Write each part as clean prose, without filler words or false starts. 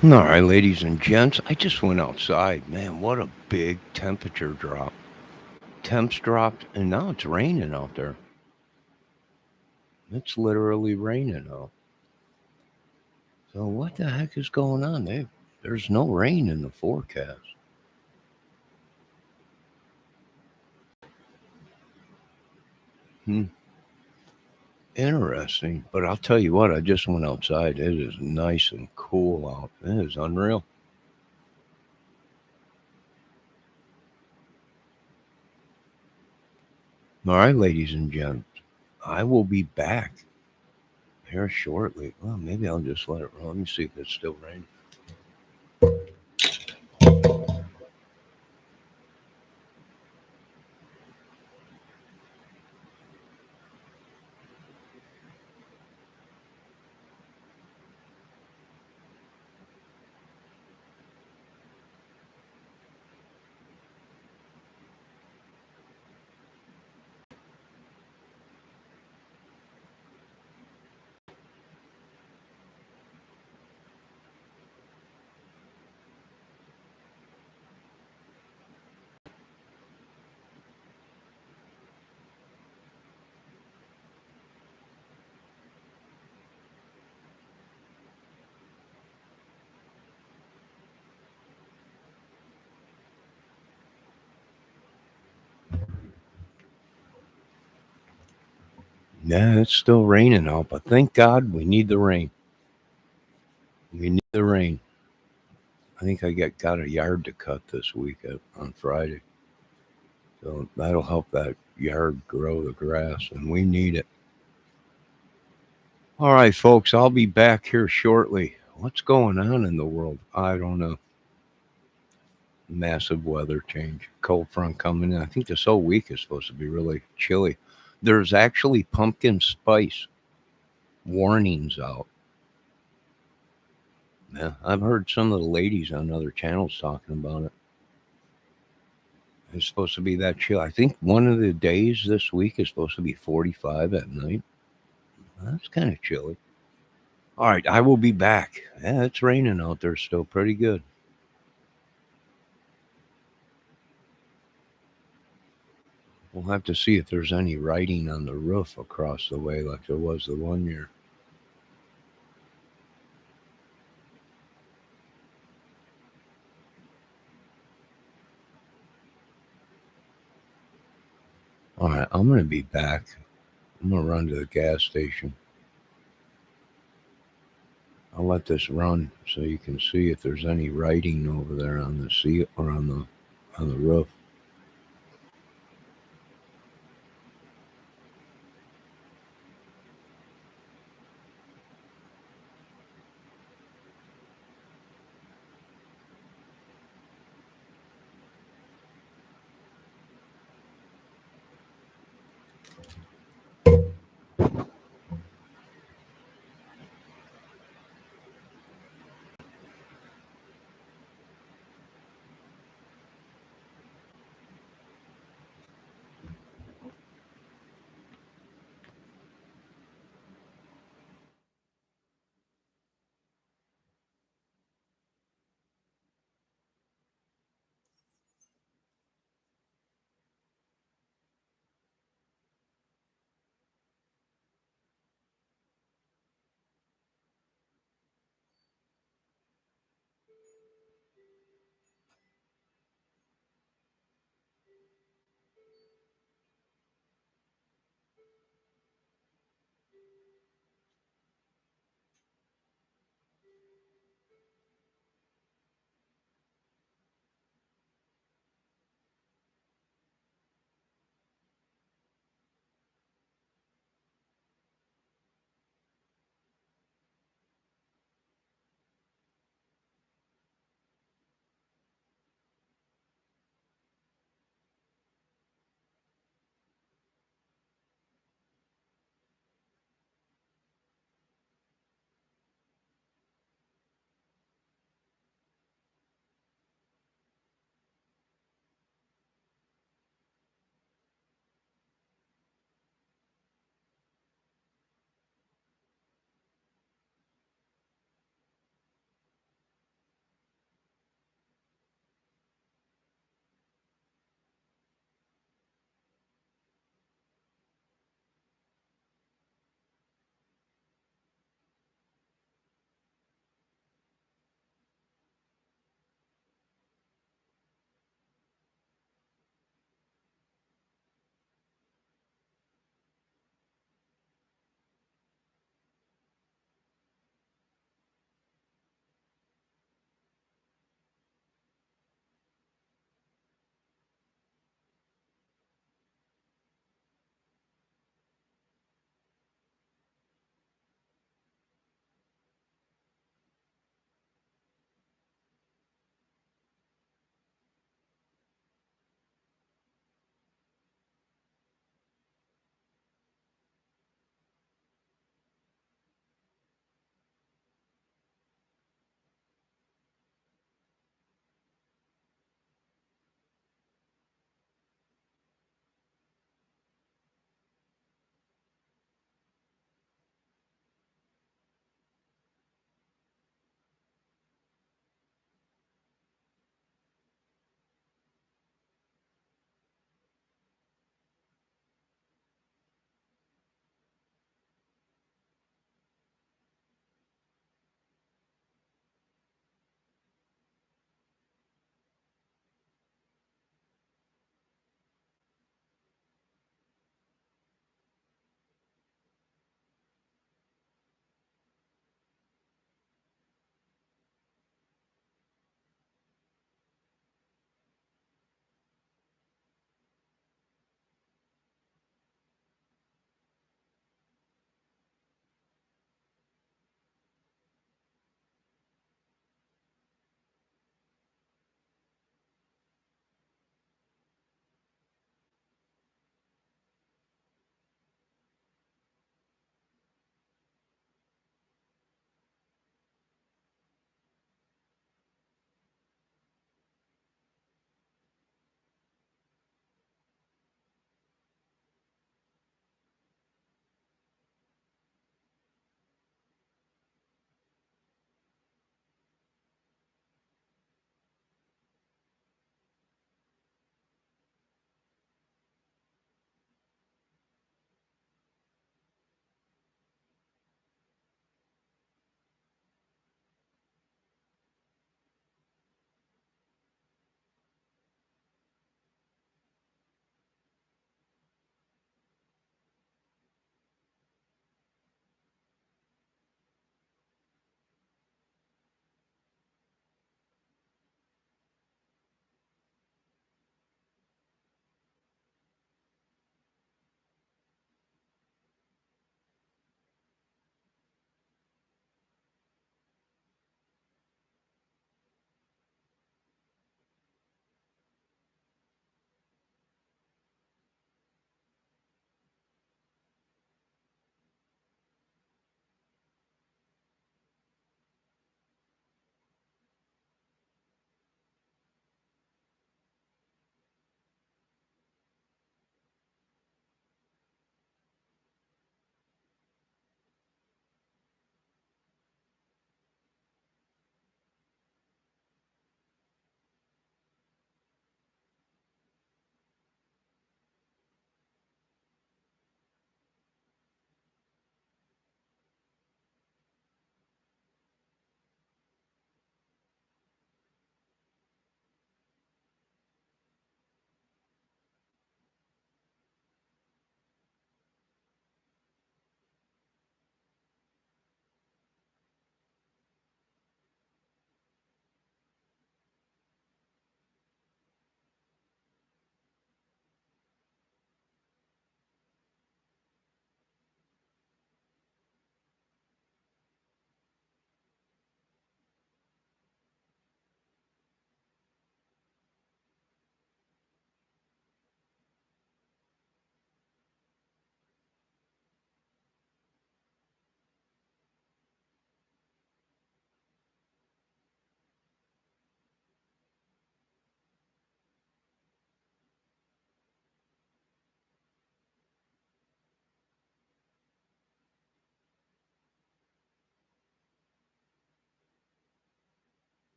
All right, ladies and gents, I just went outside. Man, what a big temperature drop. Temps dropped, and now it's raining out there. It's literally raining out. So, what the heck is going on? There's no rain in the forecast. Hmm, interesting. But I'll tell you what, I just went outside. It is nice and cool out. It is unreal. All right, ladies and gents, I will be back here shortly. Well, maybe I'll just let it run. Let me see if it's still raining. Yeah, it's still raining out, but thank God we need the rain. We need the rain. I think I got a yard to cut this week on Friday, so that'll help that yard grow the grass, and we need it. All right, folks, I'll be back here shortly. What's going on in the world? I don't know. Massive weather change, cold front coming in. I think this whole week is supposed to be really chilly. There's actually pumpkin spice warnings out. Yeah, I've heard some of the ladies on other channels talking about it. It's supposed to be that chill. I think one of the days this week is supposed to be 45 at night. That's kind of chilly. All right, I will be back. Yeah, it's raining out there still pretty good. We'll have to see if there's any writing on the roof across the way like there was the one year. All right, I'm going to be back. I'm going to run to the gas station. I'll let this run so you can see if there's any writing over there on the sea or on the roof.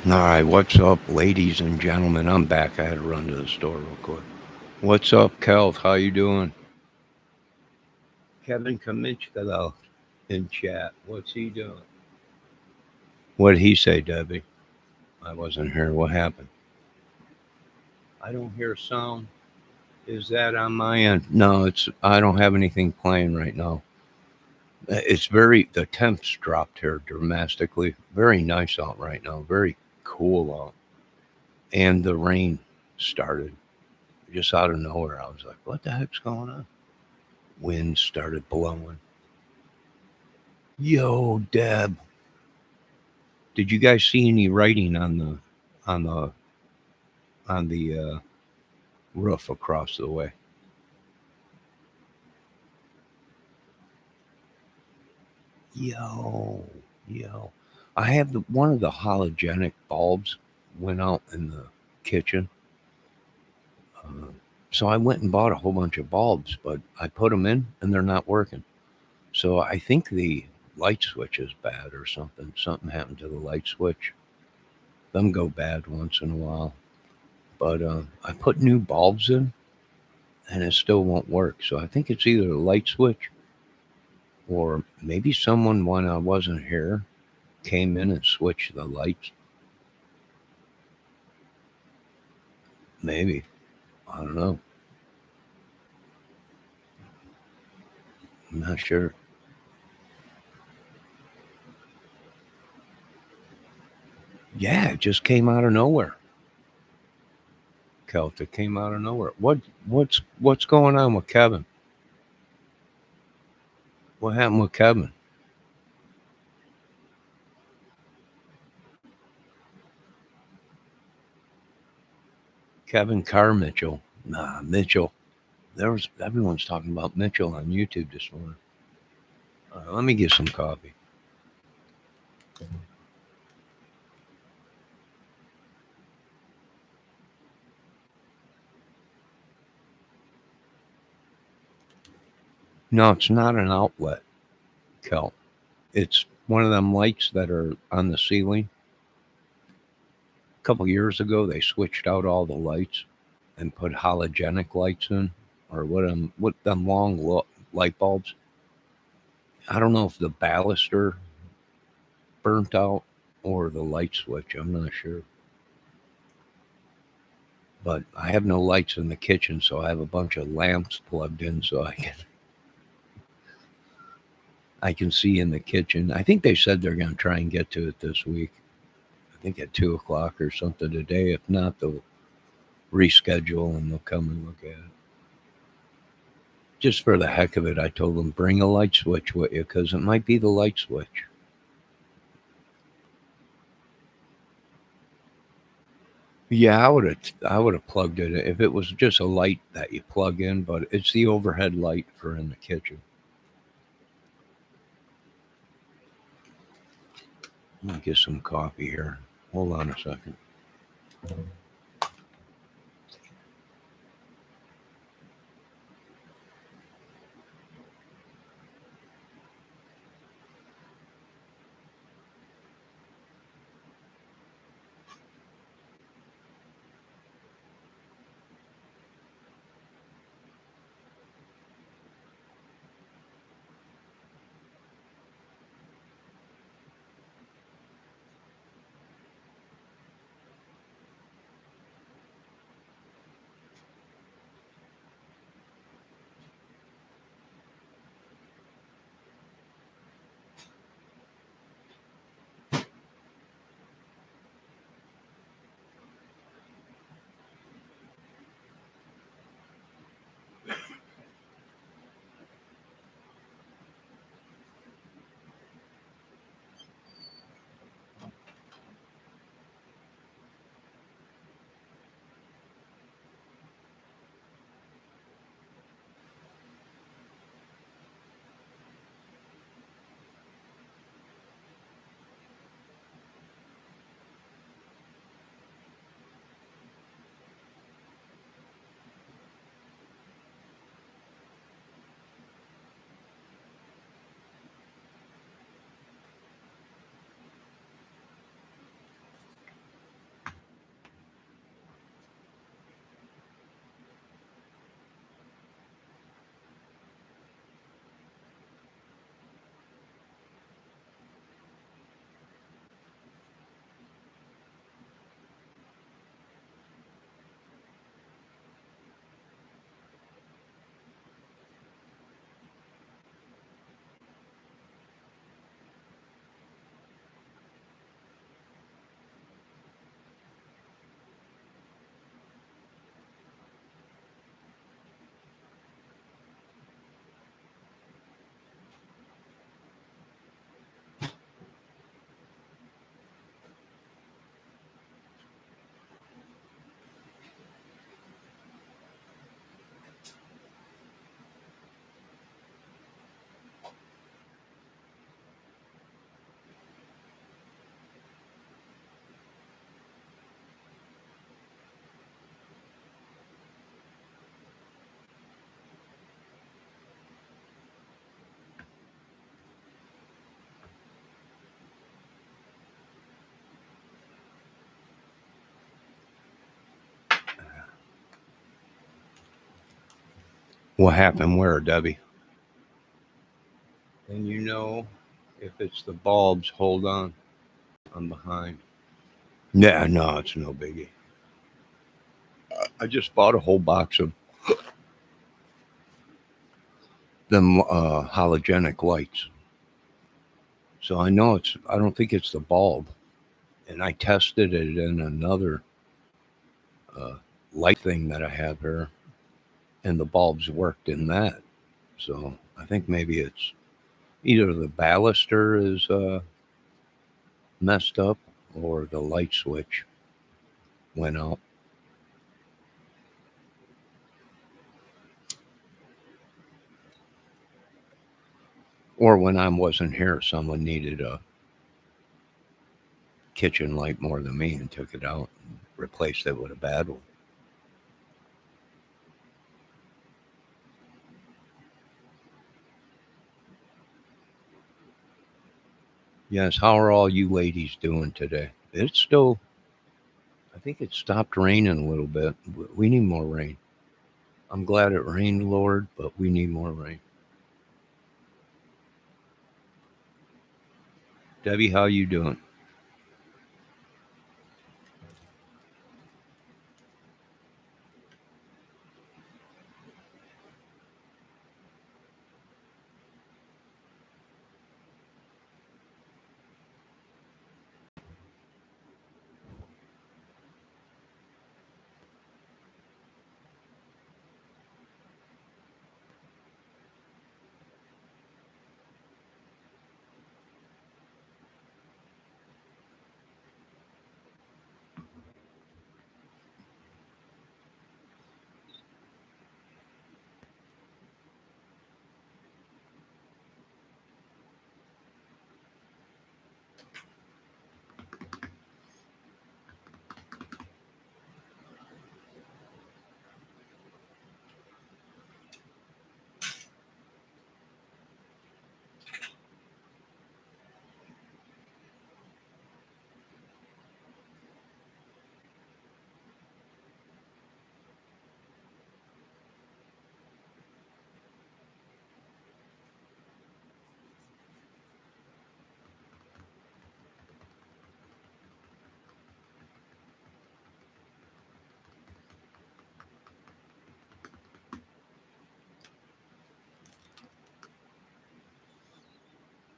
All right, what's up, ladies and gentlemen? I'm back. I had to run to the store real quick. What's up, Kelt? How you doing? Kevin Kaminchkalo in chat. What's he doing? What did he say, Debbie? I wasn't here. What happened? I don't hear sound. Is that on my end? No, it's. I don't have anything playing right now. It's very. The temps dropped here dramatically. Very nice out right now. Very cool out, and the rain started just out of nowhere. I was like, "What the heck's going on?" Wind started blowing. Yo, Deb, did you guys see any writing on the on the roof across the way? Yo, yo, I have one of the halogenic bulbs went out in the kitchen, uh, so I went and bought a whole bunch of bulbs, but I put them in and they're not working. So I think the light switch is bad or something. Something happened to the light switch. Them go bad once in a while. But I put new bulbs in and it still won't work. So I think it's either a light switch or maybe someone, when I wasn't here, came in and switched the lights. Maybe. I don't know. I'm not sure. Yeah, it just came out of nowhere. Celtic came out of nowhere. What's going on with Kevin? What happened with Kevin? Kevin Carr Mitchell. Nah, Mitchell. There was everyone's talking about Mitchell on YouTube this morning. Let me get some coffee. No, it's not an outlet, Kel. It's one of them lights that are on the ceiling. A couple years ago, they switched out all the lights and put halogenic lights in, or what them long light bulbs. I don't know if the baluster burnt out or the light switch. I'm not sure. But I have no lights in the kitchen, so I have a bunch of lamps plugged in so I can see in the kitchen. I think they said they're going to try and get to it this week. I think at 2 o'clock or something today. If not, they'll reschedule and they'll come and look at it. Just for the heck of it, I told them bring a light switch with you because it might be the light switch. Yeah, I would have plugged it if it was just a light that you plug in, but it's the overhead light for in the kitchen. Let me get some coffee here. Hold on a second. What happened where, Debbie? And if it's the bulbs, hold on. I'm behind. Yeah, no, it's no biggie. I just bought a whole box of them halogenic lights. So I don't think it's the bulb. And I tested it in another uh, light thing that I have here, and the bulbs worked in that. So I think maybe it's either the baluster is messed up or the light switch went out. Or when I wasn't here, someone needed a kitchen light more than me and took it out and replaced it with a bad one. Yes, how are all you ladies doing today? It's still, I think it stopped raining a little bit. We need more rain. I'm glad it rained, Lord, but we need more rain. Debbie, how you doing?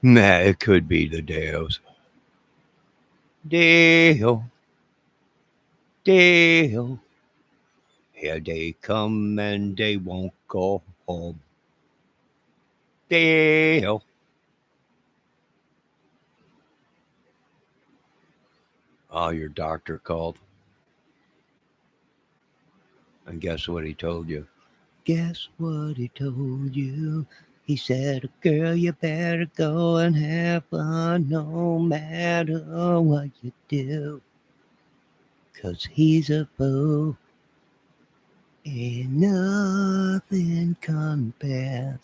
Nah, it could be the Deos. Deo, Deo. Here they come and they won't go home. Deo. Oh, your doctor called. And guess what he told you? Guess what he told you? He said, girl, you better go and have fun no matter what you do. 'Cause he's a fool. Ain't nothing compares.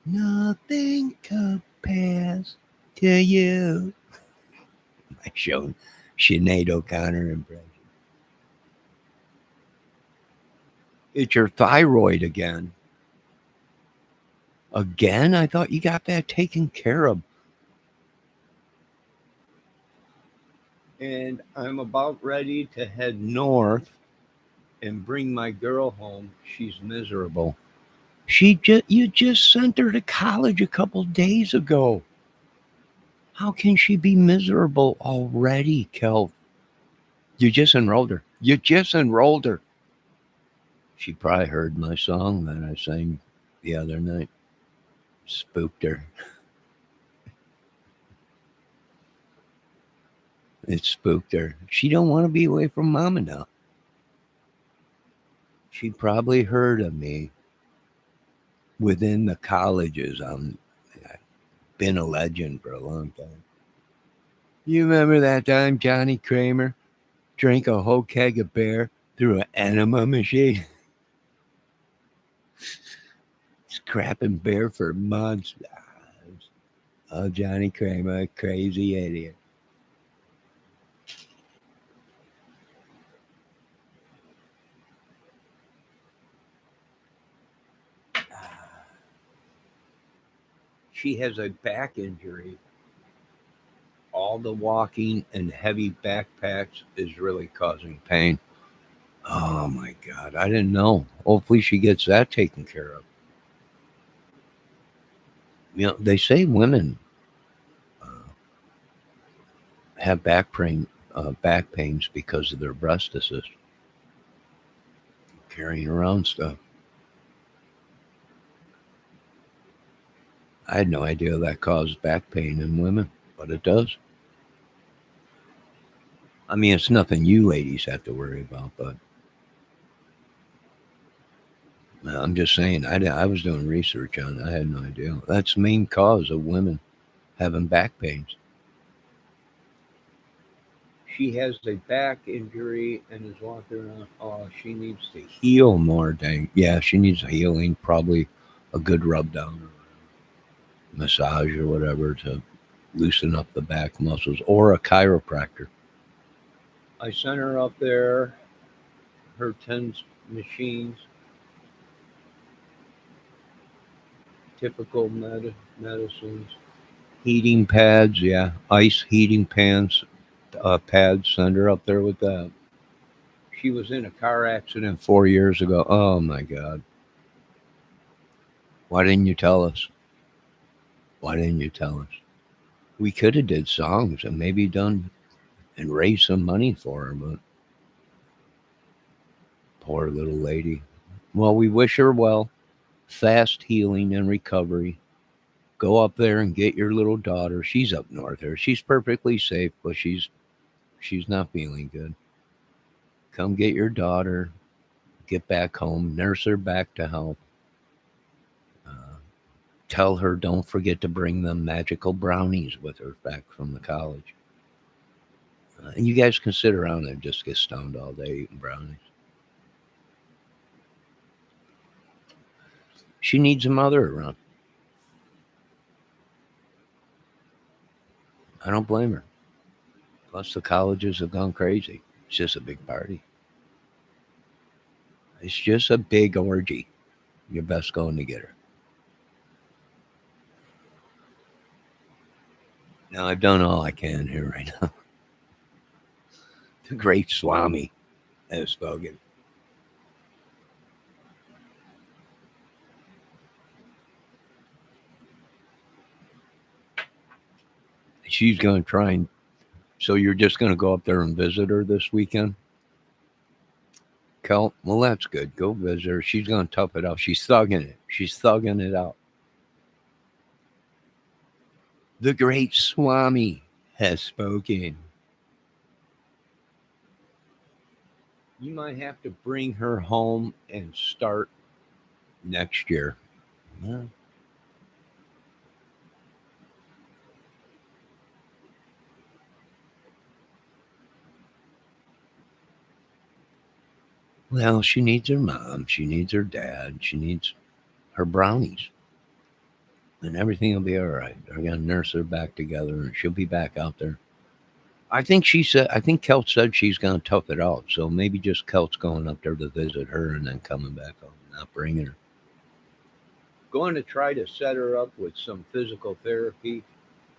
Nothing compares to you. I showed Sinead O'Connor impression. It's your thyroid again. Again? I thought you got that taken care of. And I'm about ready to head north and bring my girl home. She's miserable. You just sent her to college a couple days ago. How can she be miserable already, Kel? You just enrolled her. You just enrolled her. She probably heard my song that I sang the other night. Spooked her. It spooked her. She don't want to be away from mama now. She probably heard of me within the colleges. I've been a legend for a long time. You remember that time Johnny Kramer drank a whole keg of beer through an enema machine? Scrapping beer for months. Oh, Johnny Kramer, crazy idiot. She has a back injury. All the walking and heavy backpacks is really causing pain. Oh my God. I didn't know. Hopefully she gets that taken care of. They say women uh, have back pains because of their breastises, carrying around stuff. I had no idea that caused back pain in women, but it does. I mean, it's nothing you ladies have to worry about, but I'm just saying, I was doing research on it. I had no idea. That's the main cause of women having back pains. She has a back injury and is walking around. Oh, she needs to heal more, dang. Yeah, she needs healing, probably a good rub down or massage or whatever to loosen up the back muscles or a chiropractor. I sent her up there, her TENS machines, typical medicines, heating pads, yeah, ice heating pads. Send her up there with that. She was in a car accident 4 years ago. Oh my God. Why didn't you tell us? Why didn't you tell us? We could have did songs and maybe done and raised some money for her, but poor little lady. Well, we wish her well, fast healing and recovery. Go up there and get your little daughter. She's up north there. She's perfectly safe, but she's not feeling good. Come get your daughter. Get back home. Nurse her back to health. Uh, Tell her don't forget to bring them magical brownies with her back from the college. And you guys can sit around and just get stoned all day eating brownies. She needs a mother around. I don't blame her. Plus, the colleges have gone crazy. It's just a big party. It's just a big orgy. You're best going to get her. Now, I've done all I can here right now. The great Swami has spoken. She's going to try and. So, you're just going to go up there and visit her this weekend? Kel? Well, that's good. Go visit her. She's going to tough it out. She's thugging it. She's thugging it out. The great Swami has spoken. You might have to bring her home and start next year. Yeah. Well, she needs her mom. She needs her dad. She needs her brownies. And everything will be all right. They're going to nurse her back together and she'll be back out there. I think Kelt said she's going to tough it out. So maybe just Kelt's going up there to visit her and then coming back home, not bringing her. Going to try to set her up with some physical therapy,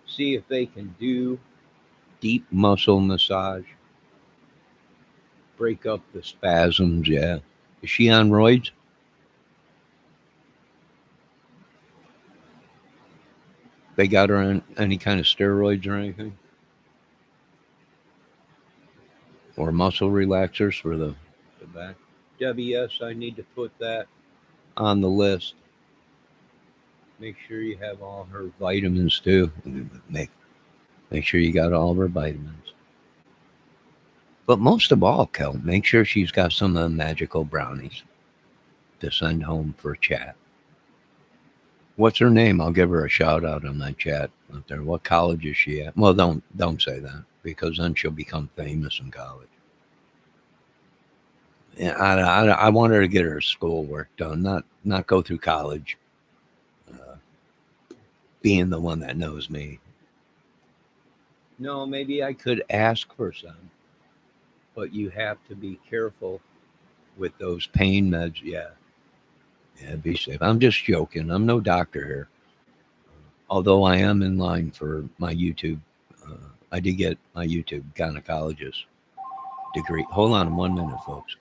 see if they can do deep muscle massage, break up the spasms. Yeah. Is she on roids? They got her on any kind of steroids or anything? Or muscle relaxers for the back? WS, I need to put that on the list. Make sure you have all her vitamins too. Make sure you got all of her vitamins. But most of all, Kel, make sure she's got some of the magical brownies to send home for chat. What's her name? I'll give her a shout out on that chat up there. What college is she at? Well, don't say that because then she'll become famous in college. Yeah, I want her to get her schoolwork done, not go through college, uh, being the one that knows me. No, maybe I could ask for some, but you have to be careful with those pain meds. Yeah, yeah, be safe. I'm just joking. I'm no doctor here. Although I am in line for my YouTube. I did get my YouTube gynecologist degree. Hold on 1 minute, folks.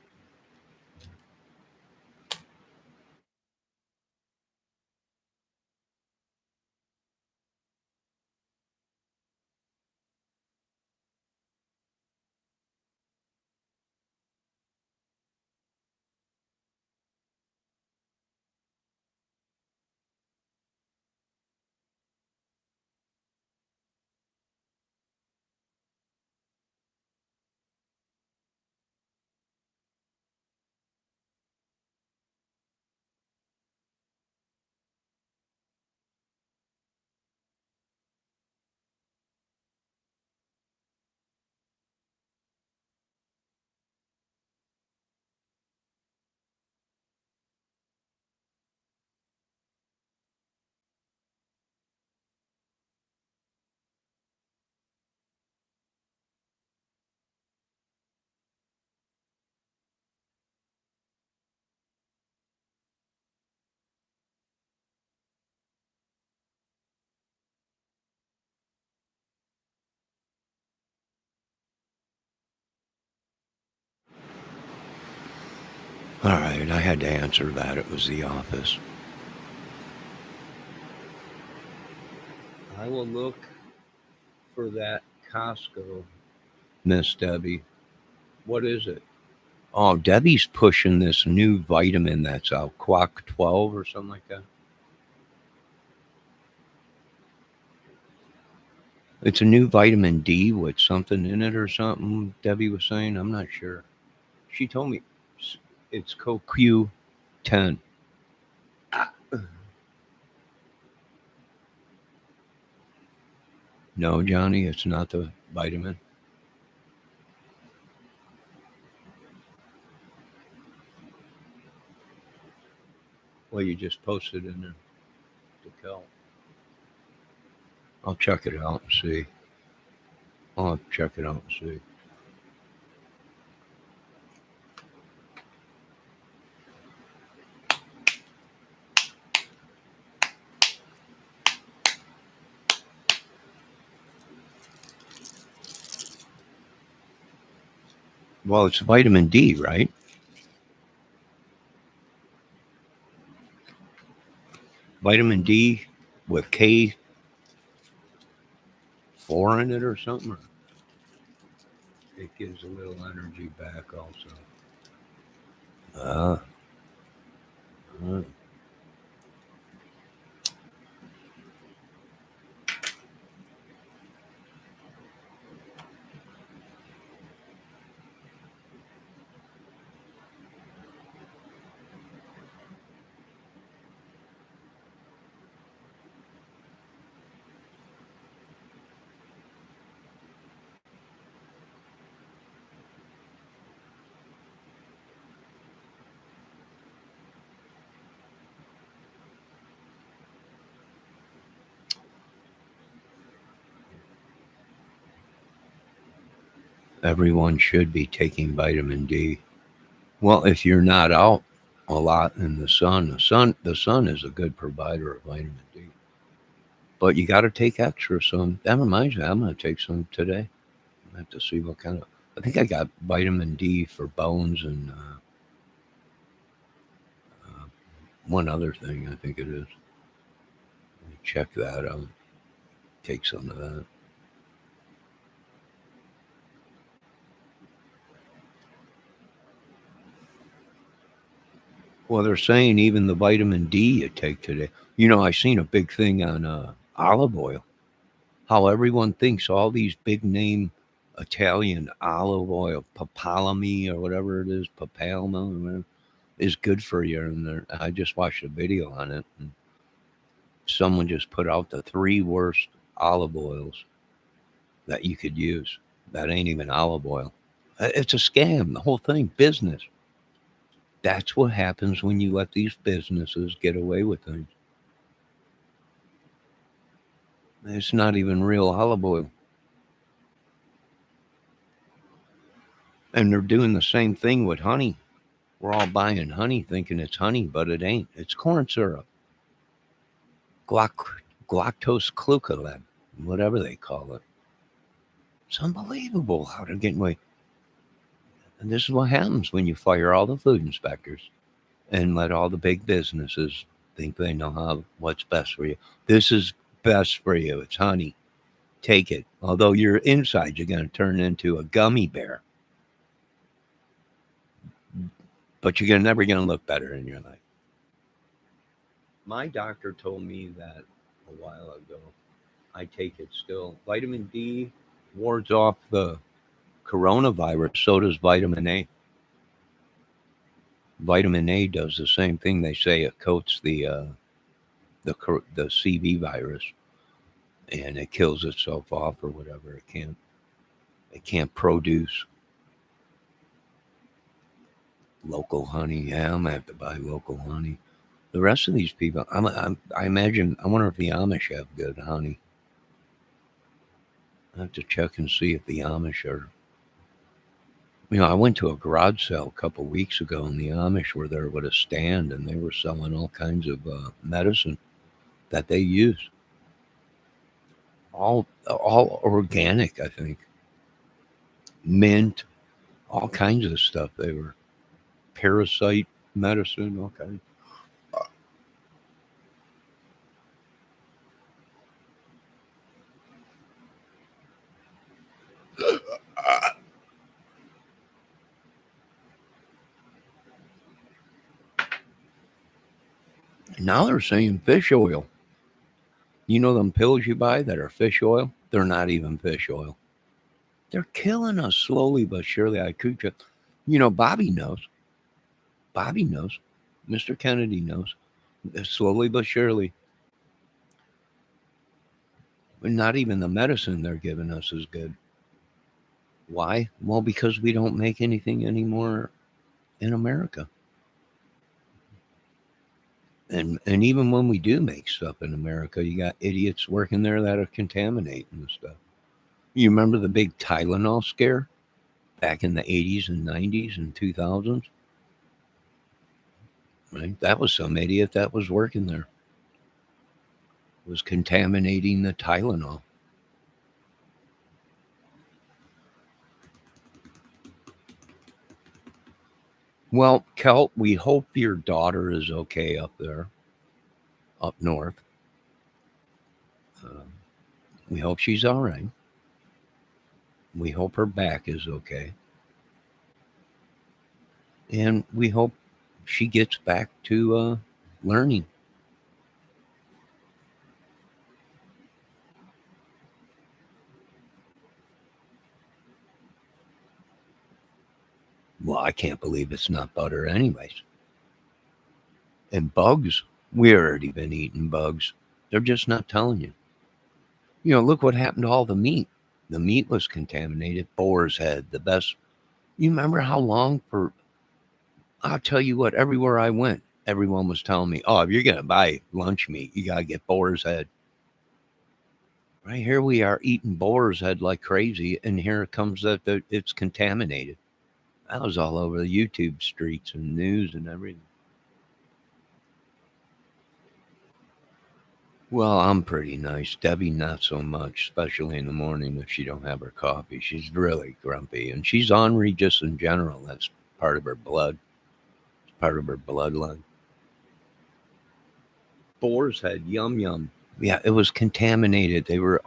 All right, I had to answer that. It was the office. I will look for that Costco, Miss Debbie. What is it? Oh, Debbie's pushing this new vitamin that's out, Quack 12 or something like that. It's a new vitamin D with something in it or something. Debbie was saying. I'm not sure. She told me it's CoQ10. No, Johnny, it's not the vitamin. Well, you just posted in there to kill. I'll check it out and see. I'll check it out and see. Well, it's vitamin D, right? Vitamin D with K4 in it or something. It gives a little energy back also. Ah, uh, everyone should be taking vitamin D. Well, if you're not out a lot in the sun is a good provider of vitamin D. But you got to take extra. Some that reminds me, I'm going to take some today. I have to see what kind of. I think I got vitamin D for bones and uh, one other thing. I think it is. Let me check that out. Take some of that. Well, they're saying even the vitamin D you take today. I seen a big thing on olive oil. How everyone thinks all these big name Italian olive oil, papalami or whatever it is, papalma, or whatever, is good for you. And I just watched a video on it. And someone just put out the three worst olive oils that you could use. That ain't even olive oil. It's a scam. The whole thing, business. That's what happens when you let these businesses get away with things. It's not even real olive oil. And they're doing the same thing with honey. We're all buying honey thinking it's honey, but it ain't. It's corn syrup. Guac, galactose glucose, whatever they call it. It's unbelievable how they're getting away. And this is what happens when you fire all the food inspectors and let all the big businesses think they know what's best for you. This is best for you. It's honey. Take it. Although your inside, you're going to turn into a gummy bear. But you're never going to look better in your life. My doctor told me that a while ago. I take it still. Vitamin D wards off the coronavirus. So does vitamin A. Vitamin A does the same thing. They say it coats the CV virus, and it kills itself off or whatever. It can't produce local honey. Yeah, I'm gonna have to buy local honey. The rest of these people, I imagine. I wonder if the Amish have good honey. I have to check and see if the Amish are. I went to a garage sale a couple weeks ago, and the Amish were there with a stand, and they were selling all kinds of medicine that they use. All organic, I think. Mint, all kinds of stuff. They were parasite medicine, all kinds. Now they're saying fish oil. You know them pills you buy that are fish oil? They're not even fish oil. They're killing us slowly but surely. I could just, Bobby knows. Bobby knows. Mr. Kennedy knows. Slowly but surely. Not even the medicine they're giving us is good. Why? Well, because we don't make anything anymore in America. And even when we do make stuff in America, you got idiots working there that are contaminating stuff. You remember the big Tylenol scare back in the 80s and 90s and 2000s? Right? That was some idiot that was working there. Was contaminating the Tylenol. Well, Kelt, we hope your daughter is okay up there, up north. Uh, we hope she's all right. We hope her back is okay. And we hope she gets back to learning. Well, I can't believe it's not butter, anyways. And bugs, we already been eating bugs. They're just not telling you. Look what happened to all the meat. The meat was contaminated. Boar's head, the best. You remember how long for? I'll tell you what. Everywhere I went, everyone was telling me, "Oh, if you're gonna buy lunch meat, you gotta get boar's head." Right here we are eating boar's head like crazy, and here it comes that it's contaminated. That was all over the YouTube streets and news and everything. Well, I'm pretty nice. Debbie, not so much, especially in the morning if she don't have her coffee. She's really grumpy, and she's ornery just in general. That's part of her blood. It's part of her bloodline. Boar's head, yum yum. Yeah, it was contaminated. They were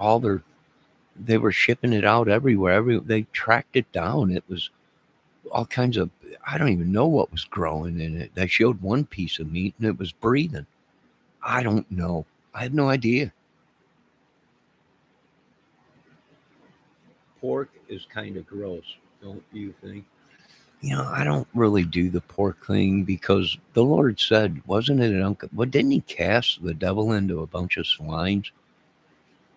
shipping it out everywhere. They tracked it down. It was all kinds of. I don't even know what was growing in it. They showed one piece of meat and it was breathing. I don't know. I have no idea. Pork is kind of gross, don't you think? I don't really do the pork thing because the Lord said, wasn't it what didn't he cast the devil into a bunch of swines?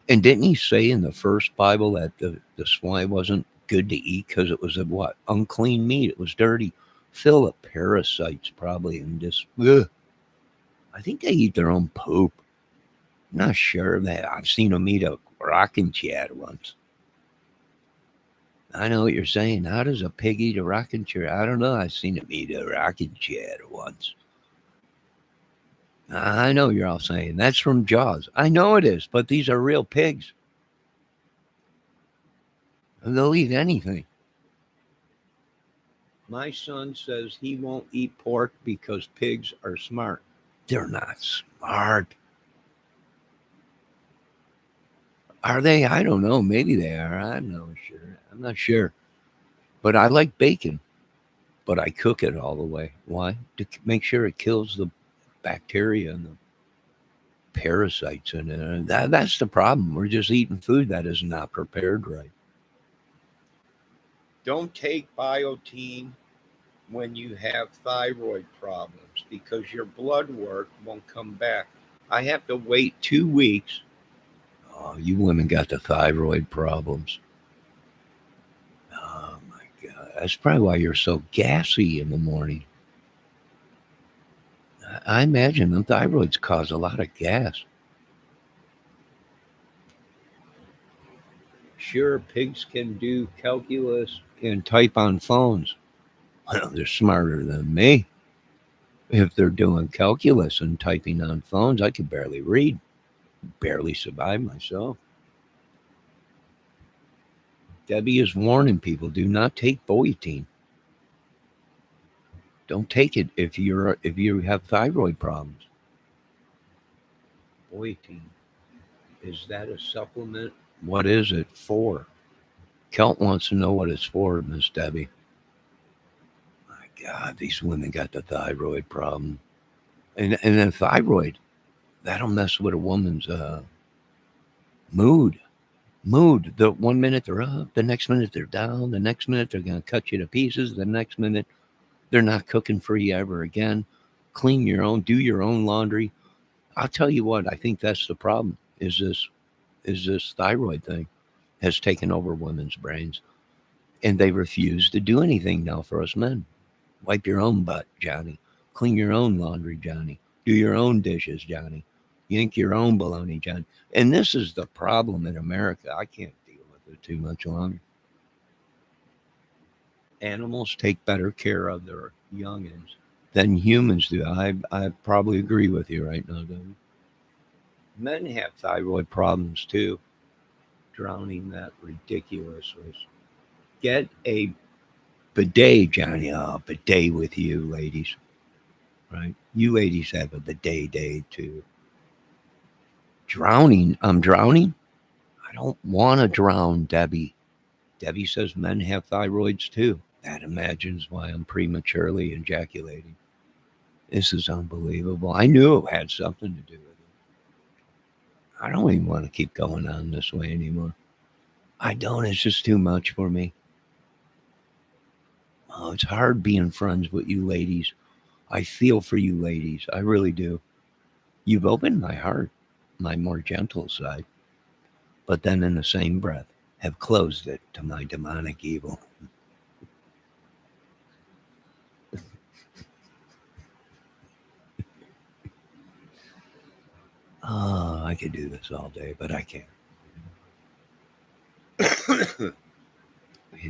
And didn't he say in the first Bible that the swine wasn't good to eat because it was a what? Unclean meat. It was dirty, full of parasites probably, and just ugh. I think they eat their own poop. I'm not sure that I've seen them eat a rocking chair once. I know what you're saying. How does a pig eat a rocking chair? I don't know. I've seen him eat a rocking chair once. I know you're all saying that's from Jaws. I know it is, but these are real pigs. They'll eat anything. My son says he won't eat pork because pigs are smart. They're not smart. Are they? I don't know. Maybe they are. I'm not sure. I'm not sure. But I like bacon, but I cook it all the way. Why? To make sure it kills the bacteria and the parasites in it. And that's the problem. We're just eating food that is not prepared right. Don't take biotin when you have thyroid problems because your blood work won't come back. I have to wait 2 weeks. Oh, you women got the thyroid problems. Oh my God. That's probably why you're so gassy in the morning. I imagine them thyroids cause a lot of gas. Sure, pigs can do calculus and type on phones. Well, they're smarter than me. If they're doing calculus and typing on phones, I could barely read, barely survive myself. Debbie is warning people: do not take Boyatine. Don't take it if you have thyroid problems. Boyatine, is that a supplement? What is it for? Kelt wants to know what it's for, Miss Debbie. My God, these women got the thyroid problem, and then thyroid that'll mess with a woman's mood. Mood. The 1 minute they're up, the next minute they're down, the next minute they're gonna cut you to pieces, the next minute they're not cooking for you ever again. Clean your own, do your own laundry. I'll tell you what, I think that's the problem. Is this thyroid thing has taken over women's brains, and they refuse to do anything now for us men. Wipe your own butt, Johnny. Clean your own laundry, Johnny. Do your own dishes, Johnny. Yank your own bologna, Johnny. And this is the problem in America. I can't deal with it too much longer. Animals take better care of their youngins than humans do. I probably agree with you right now, David. Men have thyroid problems too. Drowning that ridiculously. Get a bidet, Johnny. Oh, bidet with you, ladies. Right? You ladies have a bidet day too. Drowning. I'm drowning. I don't want to drown, Debbie. Debbie says men have thyroids too. That imagines why I'm prematurely ejaculating. This is unbelievable. I knew it had something to do with it. I don't even want to keep going on this way anymore. I don't. It's just too much for me. Oh, it's hard being friends with you ladies. I feel for you ladies. I really do. You've opened my heart, my more gentle side, but then in the same breath have closed it to my demonic evil. Oh, I could do this all day, but I can't.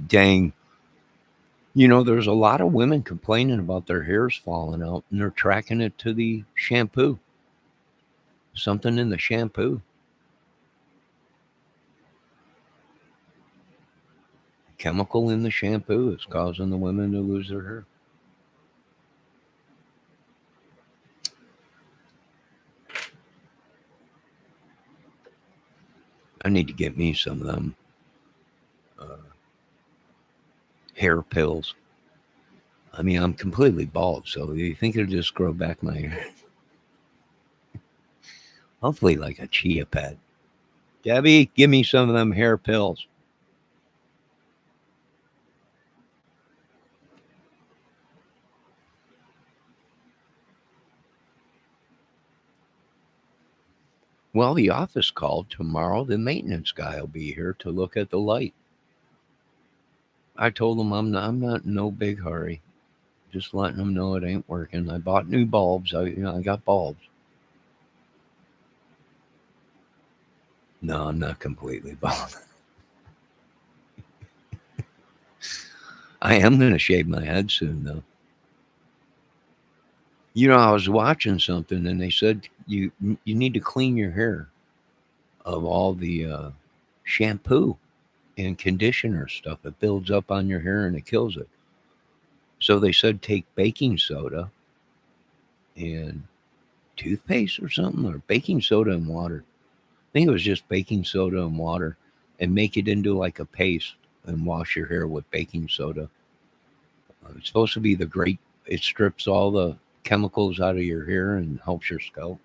Dang. There's a lot of women complaining about their hair's falling out and they're tracking it to the shampoo. Something in the shampoo. Chemical in the shampoo is causing the women to lose their hair. I need to get me some of them uh, hair pills. I mean, I'm completely bald, so you think it'll just grow back my hair? Hopefully, like a chia pet. Debbie, give me some of them hair pills. Well, the office called tomorrow. The maintenance guy will be here to look at the light. I told him I'm not in no big hurry. Just letting them know it ain't working. I bought new bulbs. I got bulbs. No, I'm not completely bald. I am going to shave my head soon, though. I was watching something and they said you need to clean your hair of all the shampoo and conditioner stuff. It builds up on your hair and it kills it. So they said take baking soda and toothpaste or something, or baking soda and water. I think it was just baking soda and water, and make it into like a paste and wash your hair with baking soda. It's supposed to be the great. It strips all the chemicals out of your hair and helps your scalp.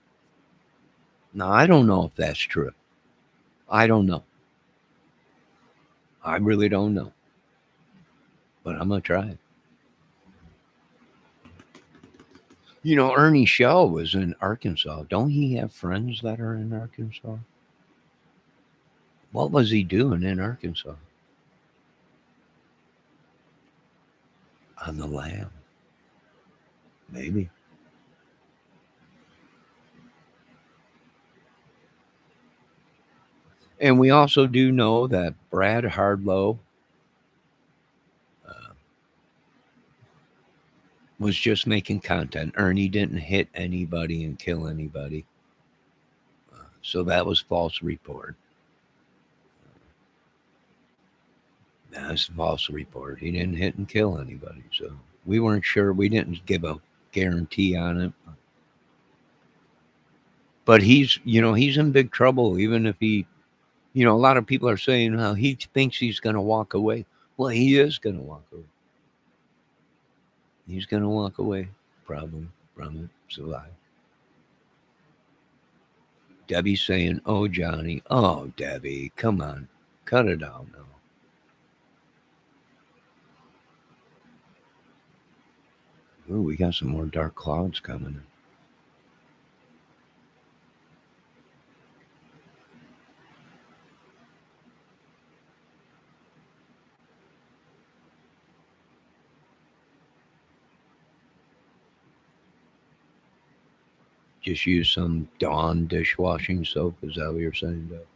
Now I don't know if that's true. I don't know. I really don't know, but I'm gonna try it. Ernie Shell was in Arkansas. Don't he have friends that are in Arkansas? What was he doing in Arkansas? On the lam, maybe. And we also do know that Brad Hardlow uh, was just making content. Ernie didn't hit anybody and kill anybody. So that was false report. That's a false report. He didn't hit and kill anybody. So we weren't sure. We didn't give a guarantee on it. But he's in big trouble, even if a lot of people are saying how he thinks he's going to walk away. Well, he is going to walk away. He's going to walk away, probably, from it. So Debbie's saying, "Oh, Johnny. Oh, Debbie. Come on. Cut it out now." Ooh, we got some more dark clouds coming. Just use some Dawn dishwashing soap. Is that what you're saying, Deb?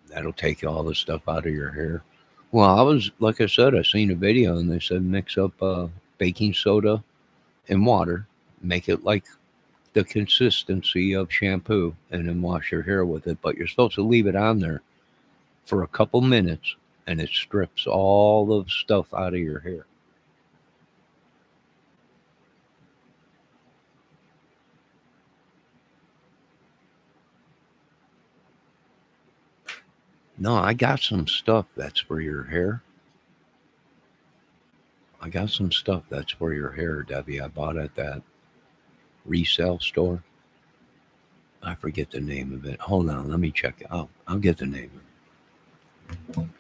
That'll take all the stuff out of your hair. Well, like I said, I seen a video and they said mix up baking soda and water, make it like the consistency of shampoo, and then wash your hair with it. But you're supposed to leave it on there for a couple minutes, and it strips all the stuff out of your hair. No, I got some stuff that's for your hair. I got some stuff that's for your hair, Debbie. I bought at that resale store. I forget the name of it. Hold on, let me check it out. I'll get the name of it.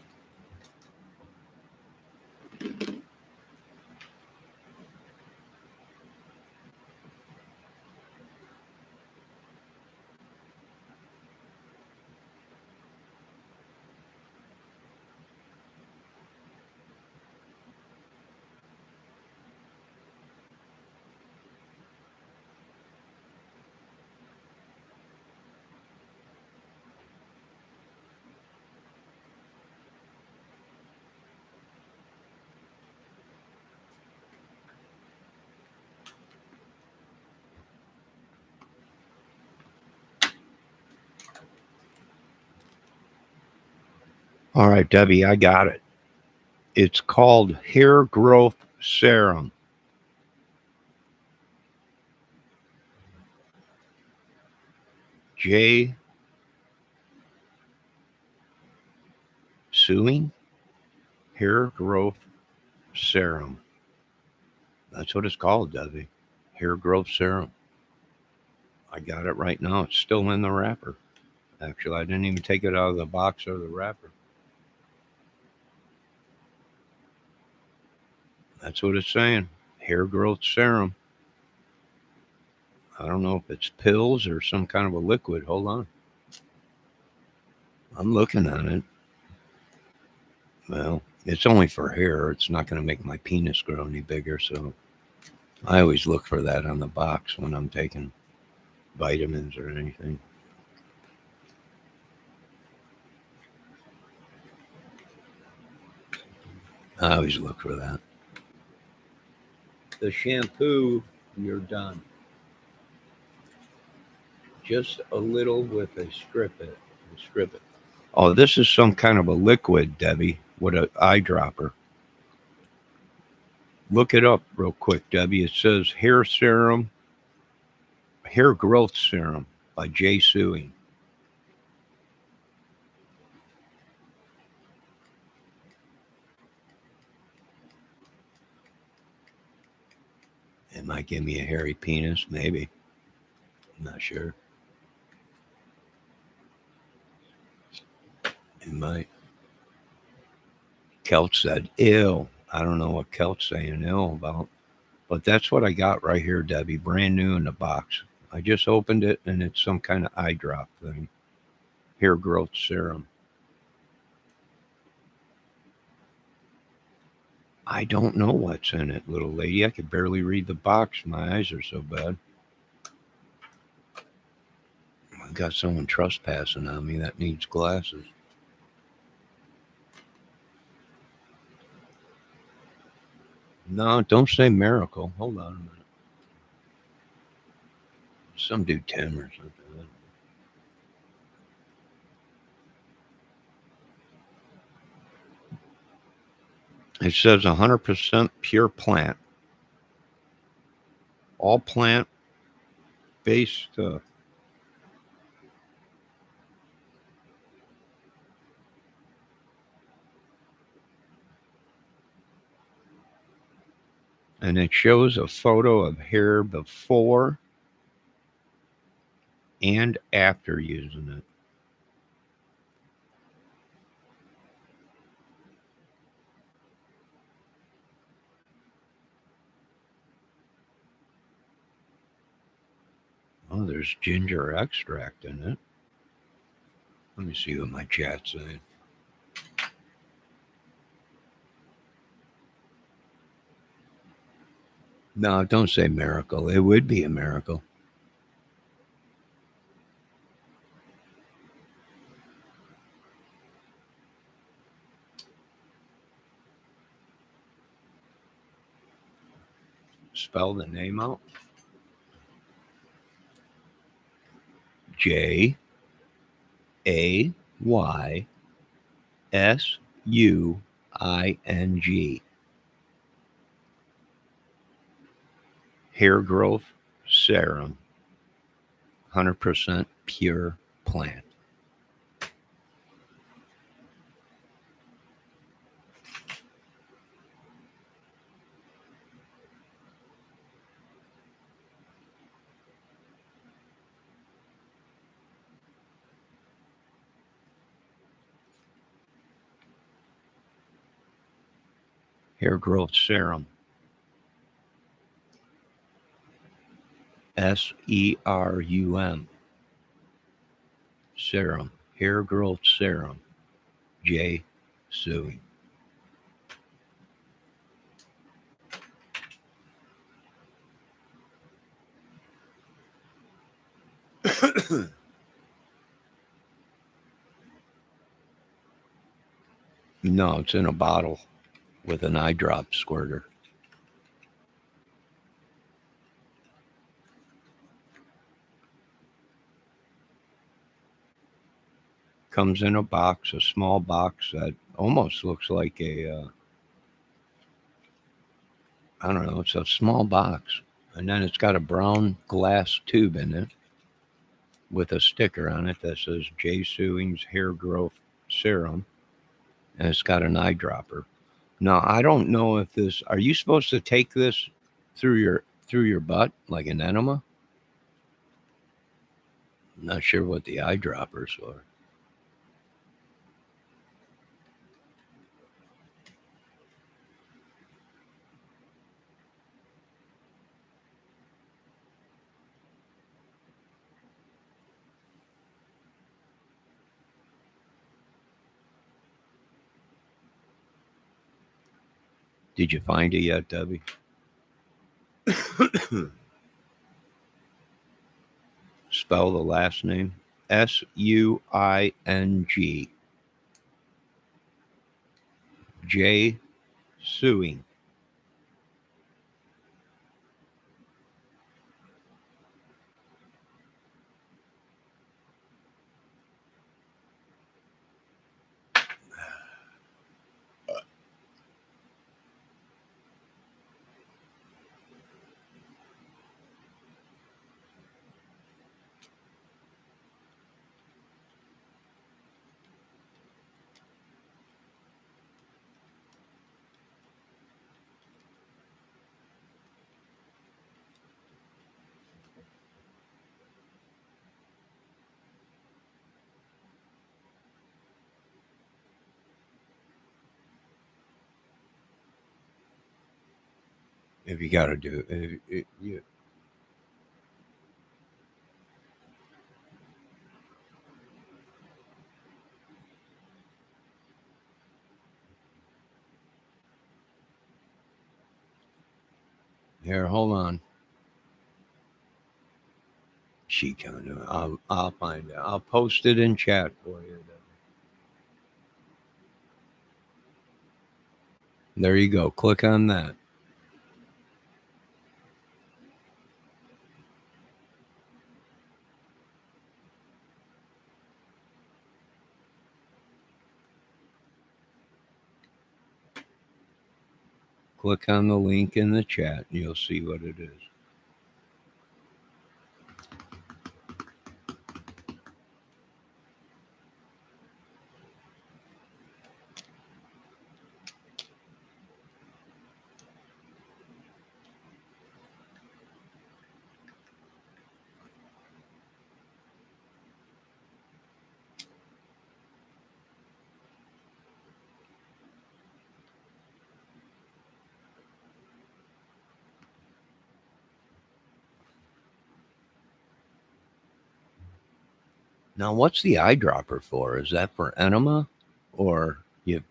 All right, Debbie, I got it. It's called Hair Growth Serum. J. Suing Hair Growth Serum. That's what it's called, Debbie. Hair Growth Serum. I got it right now. It's still in the wrapper. Actually, I didn't even take it out of the box or the wrapper. That's what it's saying. Hair Growth Serum. I don't know if it's pills or some kind of a liquid. Hold on. I'm looking at it. Well, it's only for hair. It's not going to make my penis grow any bigger. So I always look for that on the box when I'm taking vitamins or anything. I always look for that. The shampoo, you're done. just a little with a strip it. Strip it. Oh, this is some kind of a liquid, Debbie. What an eyedropper. Look it up real quick, Debbie. It says hair serum, hair growth serum by Jay Suing. It might give me a hairy penis, maybe. I'm not sure. It might. Kelt said, ill. I don't know what Kelt's saying ill about. But that's what I got right here, Debbie. Brand new in the box. I just opened it and it's some kind of eye drop thing. Hair growth serum. I don't know what's in it, little lady. I could barely read the box. My eyes are so bad. I got someone trespassing on me that needs glasses. No, don't say miracle. Hold on a minute. Some dude Tim or something. It says 100% pure plant. All plant based. And it shows a photo of hair before and after using it. Oh, there's ginger extract in it. Let me see what my chat's saying. No, don't say miracle. It would be a miracle. Spell the name out. JAYSUING. Hair growth serum. 100% pure plant. Hair growth serum. SERUM. Serum. Hair growth serum. J. Suing. No, it's in a bottle with an eye drop squirter. Comes in a box, a small box that almost looks like a, I don't know, it's a small box. And then it's got a brown glass tube in it with a sticker on it that says J. Suing's Hair Growth Serum. And it's got an eyedropper. Now, I don't know if this, are you supposed to take this through your butt like an enema? I'm not sure what the eyedroppers are. Did you find it yet, Debbie? Spell the last name. SUING. J. Suing. if you got to do you, here, hold on. She kind of. I'll find it. I'll post it in chat for you. There you go. Click on that. Click on the link in the chat, and you'll see what it is. Now, what's the eyedropper for? Is that for enema, or you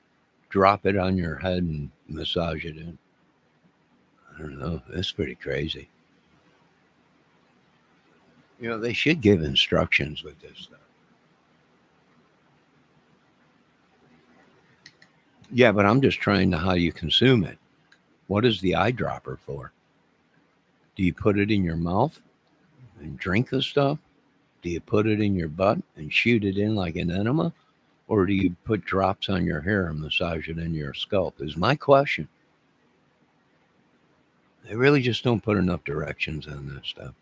drop it on your head and massage it in? I don't know. That's pretty crazy. They should give instructions with this stuff. Yeah, but I'm just trying to how you consume it. What is the eyedropper for? Do you put it in your mouth and drink the stuff? Do you put it in your butt and shoot it in like an enema? Or do you put drops on your hair and massage it in your scalp? Is my question. They really just don't put enough directions on this stuff.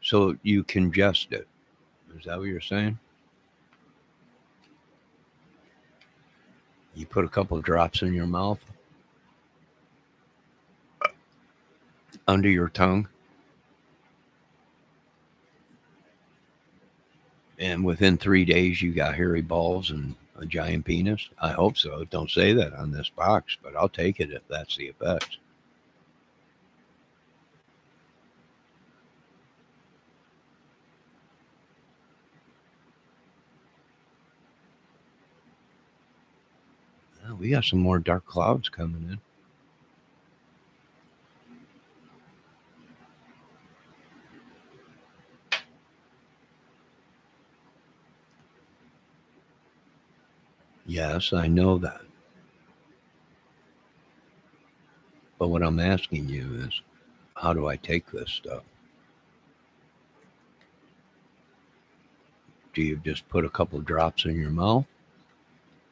So you congest it. Is that what you're saying? You put a couple of drops in your mouth, under your tongue, and within 3 days you got hairy balls and a giant penis? I hope so. Don't say that on this box, but I'll take it if that's the effect. Oh, we got some more dark clouds coming in. Yes, I know that. But what I'm asking you is, how do I take this stuff? Do you just put a couple drops in your mouth,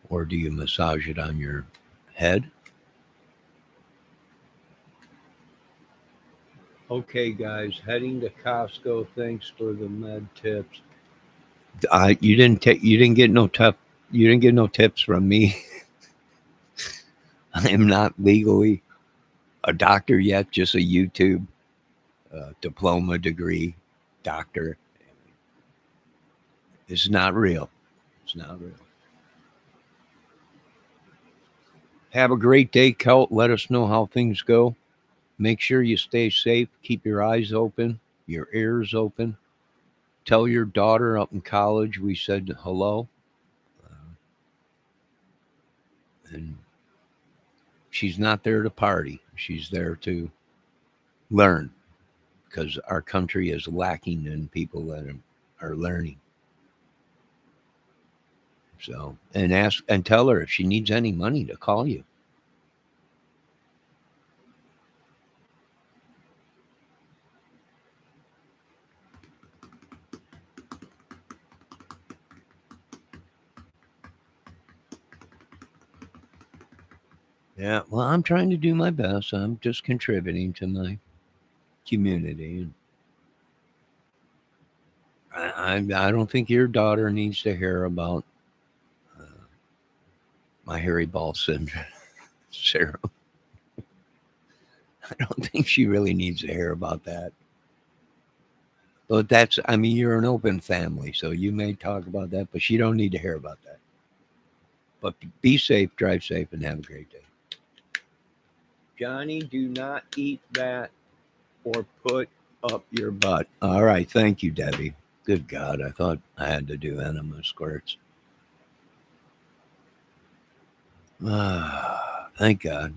or do you massage it on your head? Okay, guys, heading to Costco. Thanks for the med tips. You didn't get no tip. You didn't get no tips from me. I am not legally a doctor yet. Just a YouTube diploma degree doctor. It's not real. It's not real. Have a great day, Colt. Let us know how things go. Make sure you stay safe. Keep your eyes open, your ears open. Tell your daughter up in college we said hello. And she's not there to party. She's there to learn, because our country is lacking in people that are learning. So, and ask and tell her if she needs any money to call you. Yeah, well, I'm trying to do my best. I'm just contributing to my community. And I don't think your daughter needs to hear about My hairy ball syndrome serum. I don't think she really needs to hear about that. But that's, I mean, you're an open family, so you may talk about that, but she don't need to hear about that. But be safe, drive safe, and have a great day. Johnny, do not eat that or put up your butt. All right, thank you, Debbie. Good God, I thought I had to do enema squirts. Ah, thank God.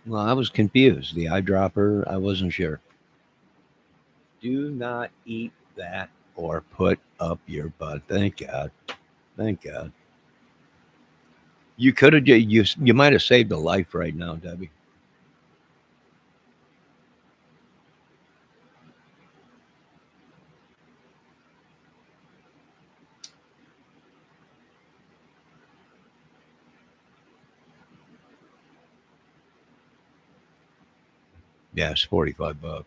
Well, I was confused. The eyedropper, I wasn't sure. Do not eat that or put up your butt. Thank God. Thank God. You could have, you might have saved a life right now, Debbie. Yeah, it's $45.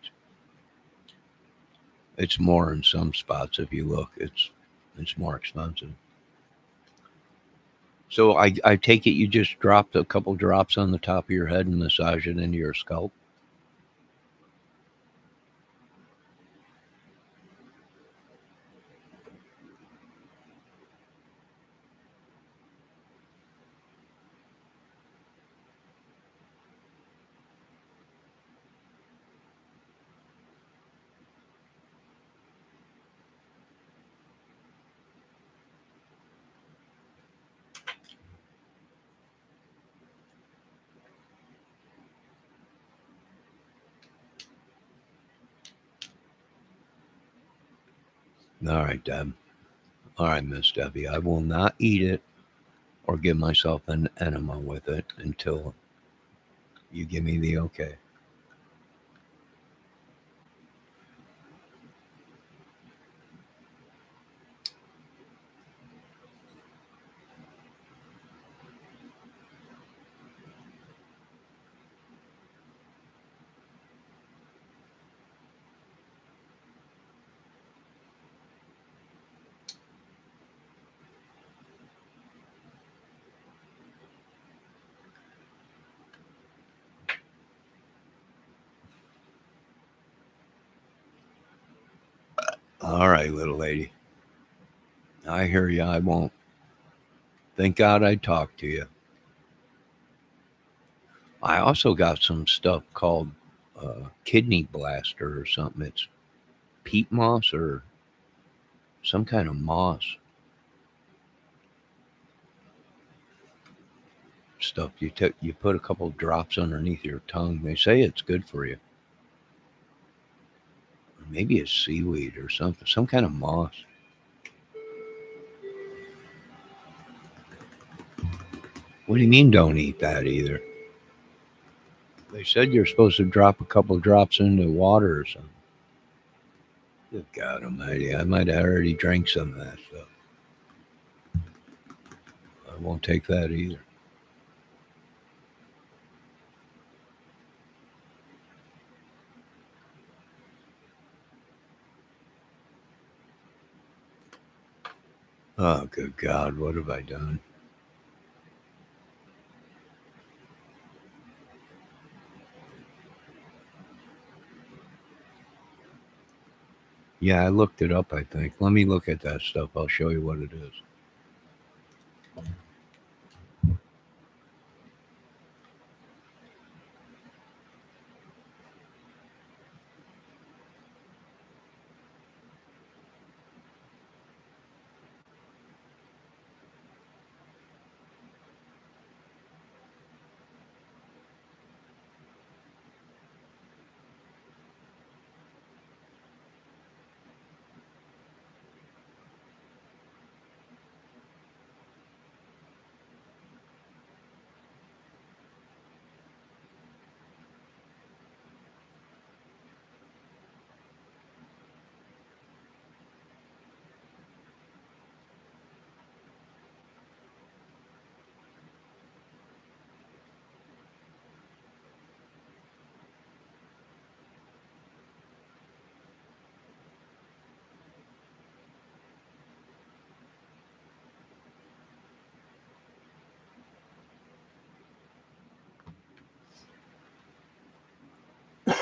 It's more in some spots if you look. It's more expensive. So I take it you just dropped a couple drops on the top of your head and massage it into your scalp. All right, Deb. All right, Miss Debbie. I will not eat it or give myself an enema with it until you give me the okay. All right, little lady. I hear you. I won't. Thank God I talked to you. I also got some stuff called kidney blaster or something. It's peat moss or some kind of moss stuff. You put a couple drops underneath your tongue. They say it's good for you. Maybe it's seaweed or something, some kind of moss. What do you mean don't eat that either? They said you're supposed to drop a couple drops into water or something. Good God Almighty! I might have already drank some of that stuff. I won't take that either. Oh, good God! What have I done? Yeah, I looked it up. I think. Let me look at that stuff. I'll show you what it is.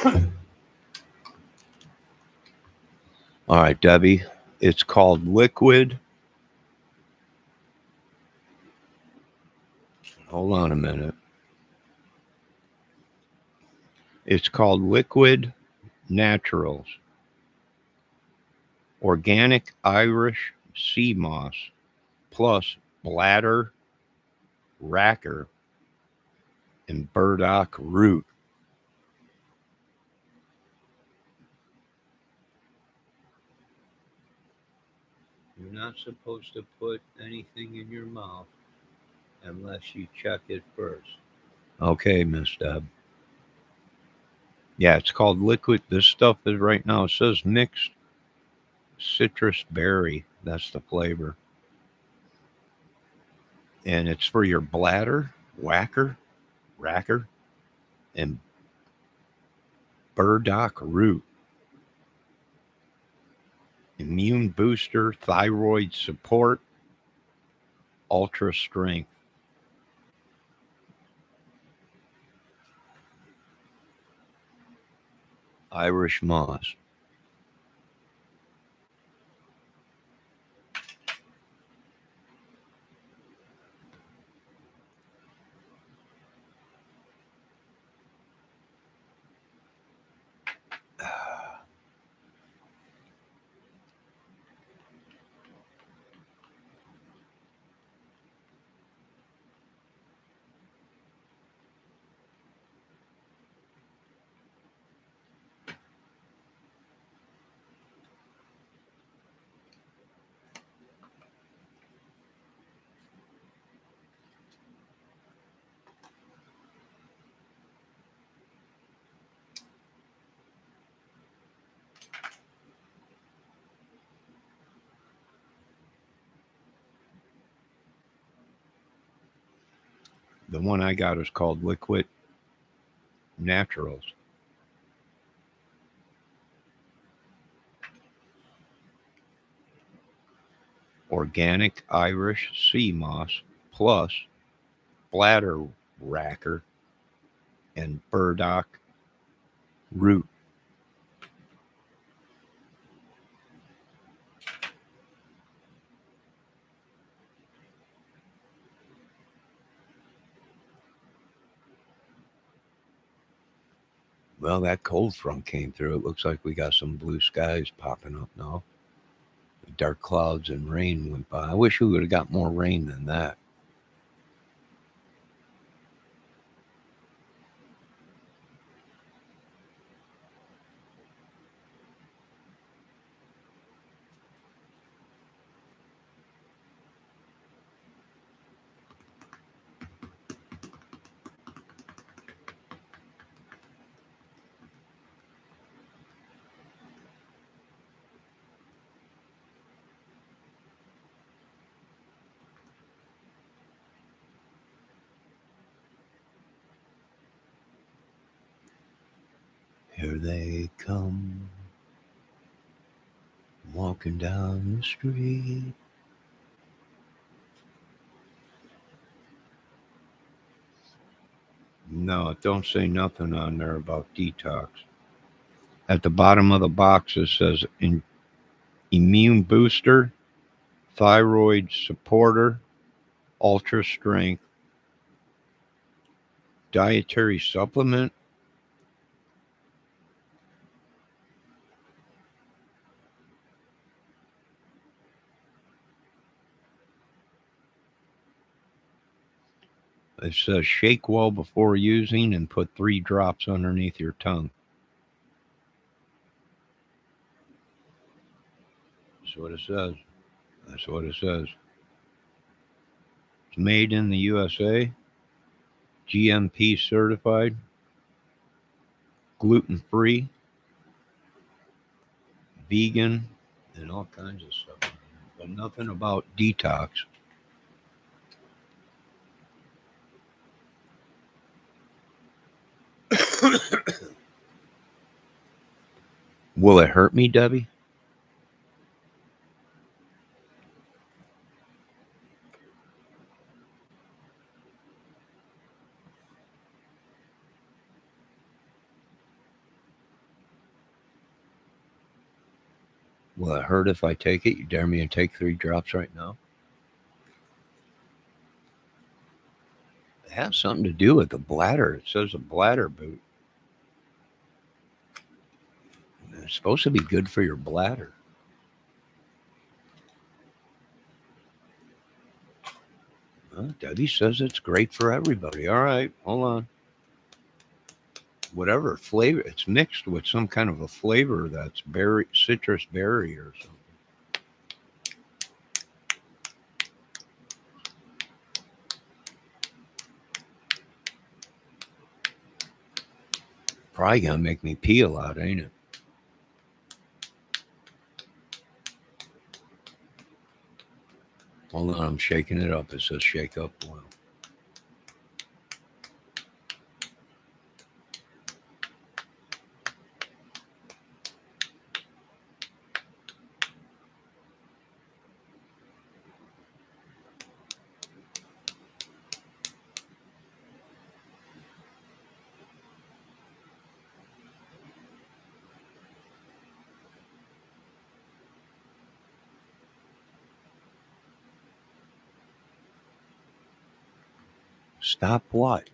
All right, Debbie. It's called liquid. Hold on a minute. It's called liquid naturals. Organic Irish sea moss plus bladder, racker, and burdock root. You're not supposed to put anything in your mouth unless you check it first. Okay, Miss Deb. Yeah, it's called liquid. This stuff is right now. It says mixed citrus berry. That's the flavor. And it's for your bladder, racker, and burdock root. Immune booster, thyroid support, ultra strength. Irish moss. The one I got is called liquid naturals. Organic Irish sea moss plus bladder racker and burdock root. Well, that cold front came through. It looks like we got some blue skies popping up now. Dark clouds and rain went by. I wish we would have got more rain than that. Here they come, walking down the street. No, it don't say nothing on there about detox. At the bottom of the box, it says immune booster, thyroid supporter, ultra strength, dietary supplement. It says shake well before using and put 3 drops underneath your tongue. That's what it says. That's what it says. It's made in the USA, GMP certified, gluten free, vegan, and all kinds of stuff. But nothing about detox. Will it hurt me, Debbie? Will it hurt if I take it? You dare me to take 3 drops right now? It has something to do with the bladder. It says a bladder boot. It's supposed to be good for your bladder. Well, Debbie says it's great for everybody. All right, hold on. Whatever flavor, it's mixed with some kind of a flavor that's berry, citrus berry or something. Probably gonna make me pee a lot, ain't it? Hold on, I'm shaking it up. It says shake up oil. Stop what?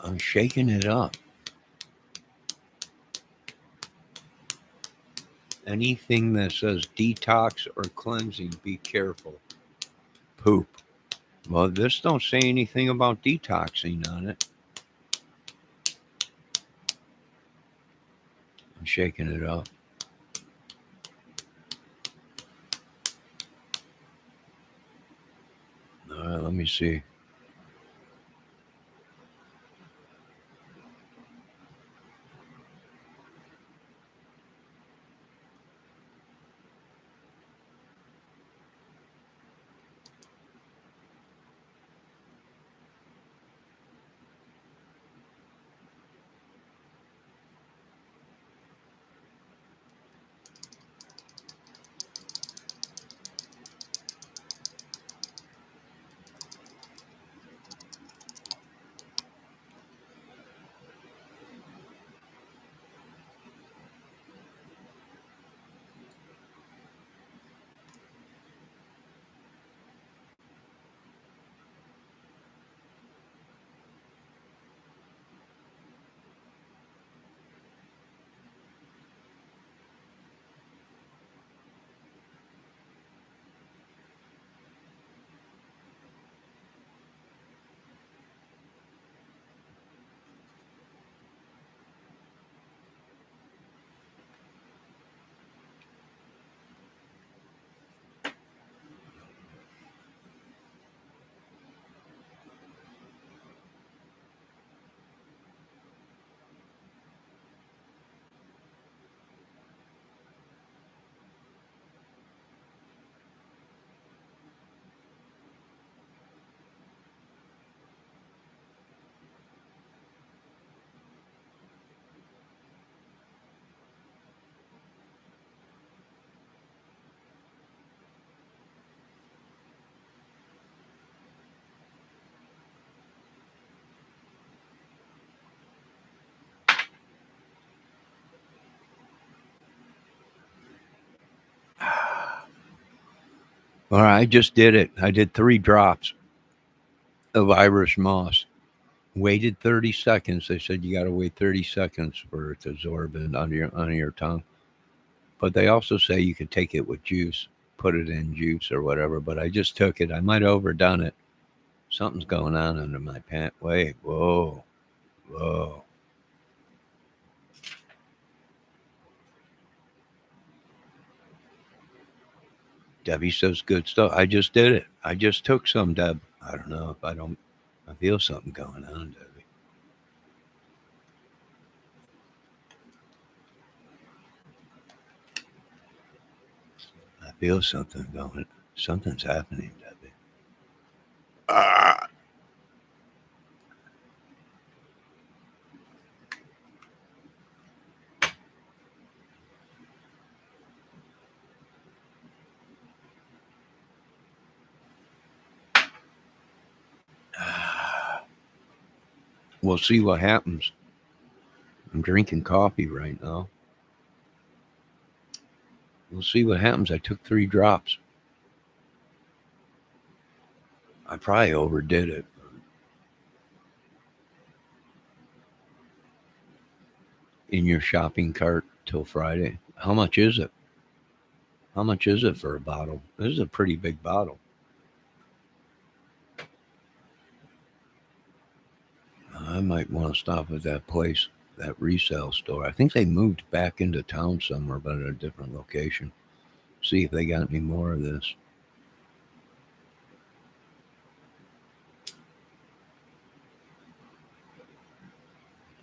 I'm shaking it up. Anything that says detox or cleansing, be careful. Poop. Well, this don't say anything about detoxing on it. I'm shaking it up. All right, let me see. All right, I just did it. I did 3 drops of Irish moss. Waited 30 seconds. They said you got to wait 30 seconds for it to absorb it under your tongue. But they also say you could take it with juice, put it in juice or whatever. But I just took it. I might have overdone it. Something's going on under my pant. Wait, whoa, whoa. Debbie says good stuff. I just did it. I just took some, Deb. I don't know if I don't. I feel something going on, Debbie. I feel something going. Something's happening, Debbie. Ah. We'll see what happens. I'm drinking coffee right now. We'll see what happens. I took 3 drops. I probably overdid it. In your shopping cart till Friday. How much is it? How much is it for a bottle? This is a pretty big bottle. I might want to stop at that place, that resale store. I think they moved back into town somewhere, but at a different location. See if they got any more of this.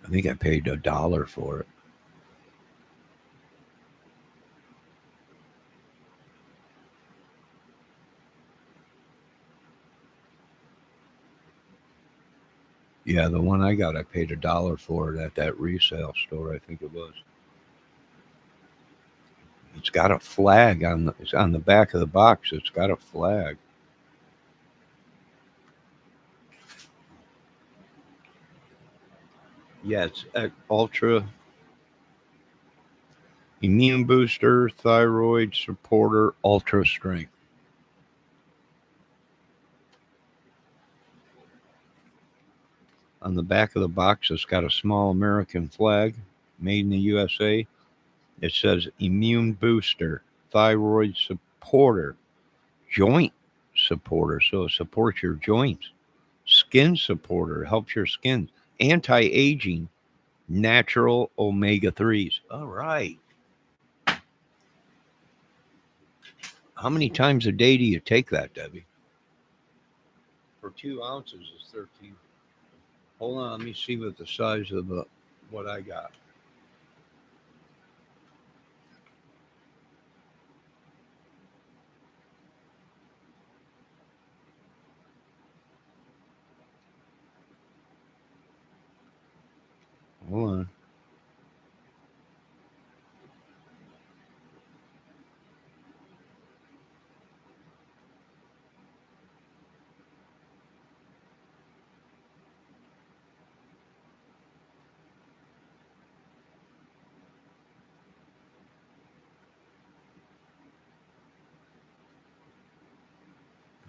I think I paid $1 for it. Yeah, the one I got, I paid $1 for it at that resale store. I think it was. It's got a flag on the. It's on the back of the box. It's got a flag. Yeah, it's ultra immune booster, thyroid supporter, ultra strength. On the back of the box, it's got a small American flag, made in the USA. It says immune booster, thyroid supporter, joint supporter, so it supports your joints, skin supporter, helps your skin, anti aging, natural omega 3s. All right. How many times a day do you take that, Debbie? For 2 ounces is 13. Hold on, let me see what the size of what I got. Hold on.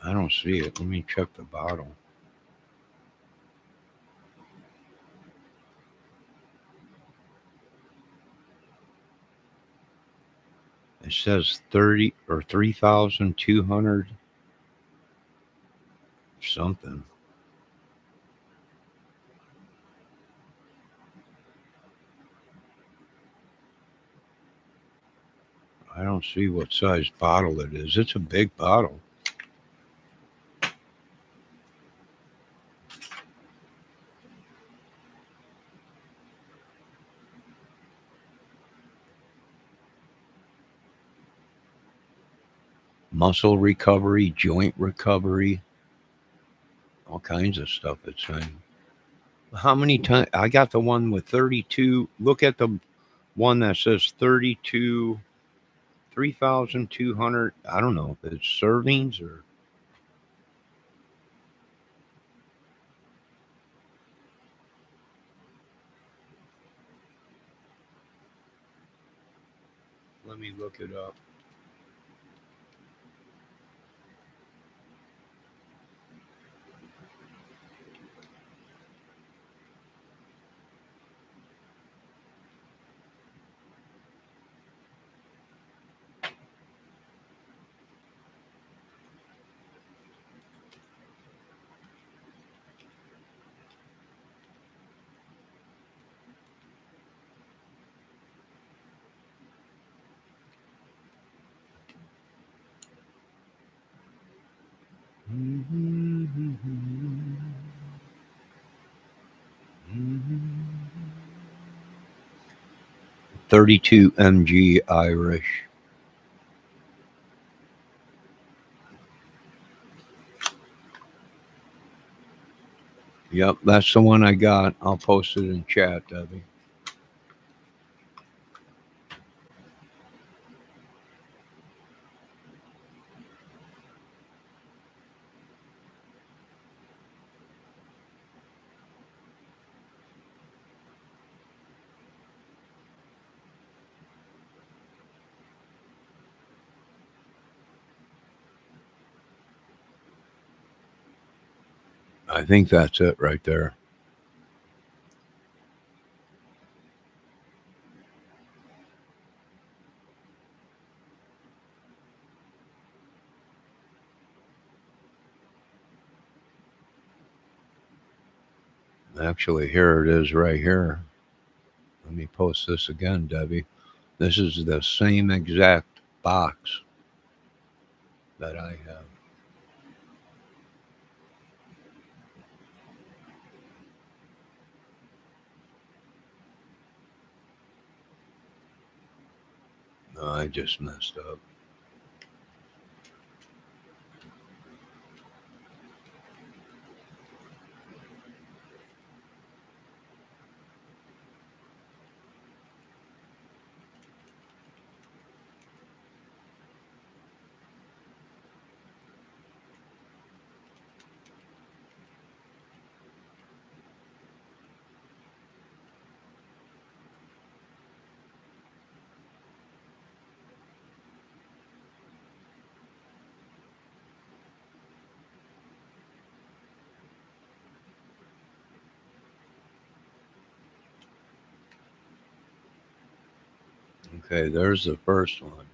I don't see it. Let me check the bottle. It says 30 or 3,200 something. I don't see what size bottle it is. It's a big bottle. Muscle recovery, joint recovery, all kinds of stuff it's saying. How many times? I got the one with 32. Look at the one that says 32, 3,200. I don't know if it's servings or. Let me look it up. Mm-hmm. 32 mg Irish. Yep, that's the one I got. I'll post it in chat, Debbie. I think that's it right there. Actually, here it is right here. Let me post this again, Debbie. This is the same exact box that I have. No, I just messed up. Okay, there's the first one.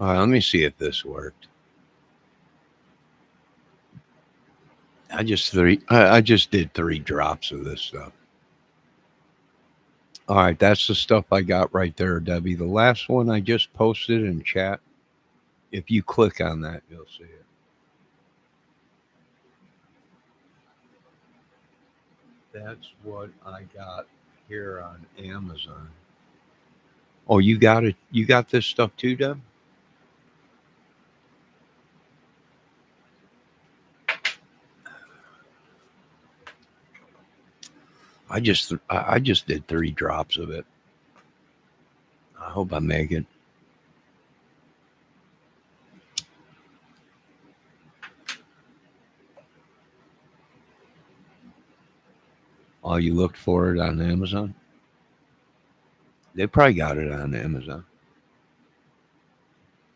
All right, let me see if this worked. I just did 3 drops of this stuff. All right, that's the stuff I got right there, Debbie. The last one I just posted in chat. If you click on that, you'll see it. That's what I got here on Amazon. Oh, you got it. You got this stuff too, Deb? I just did 3 drops of it. I hope I make it. Oh, you looked for it on Amazon? They probably got it on Amazon.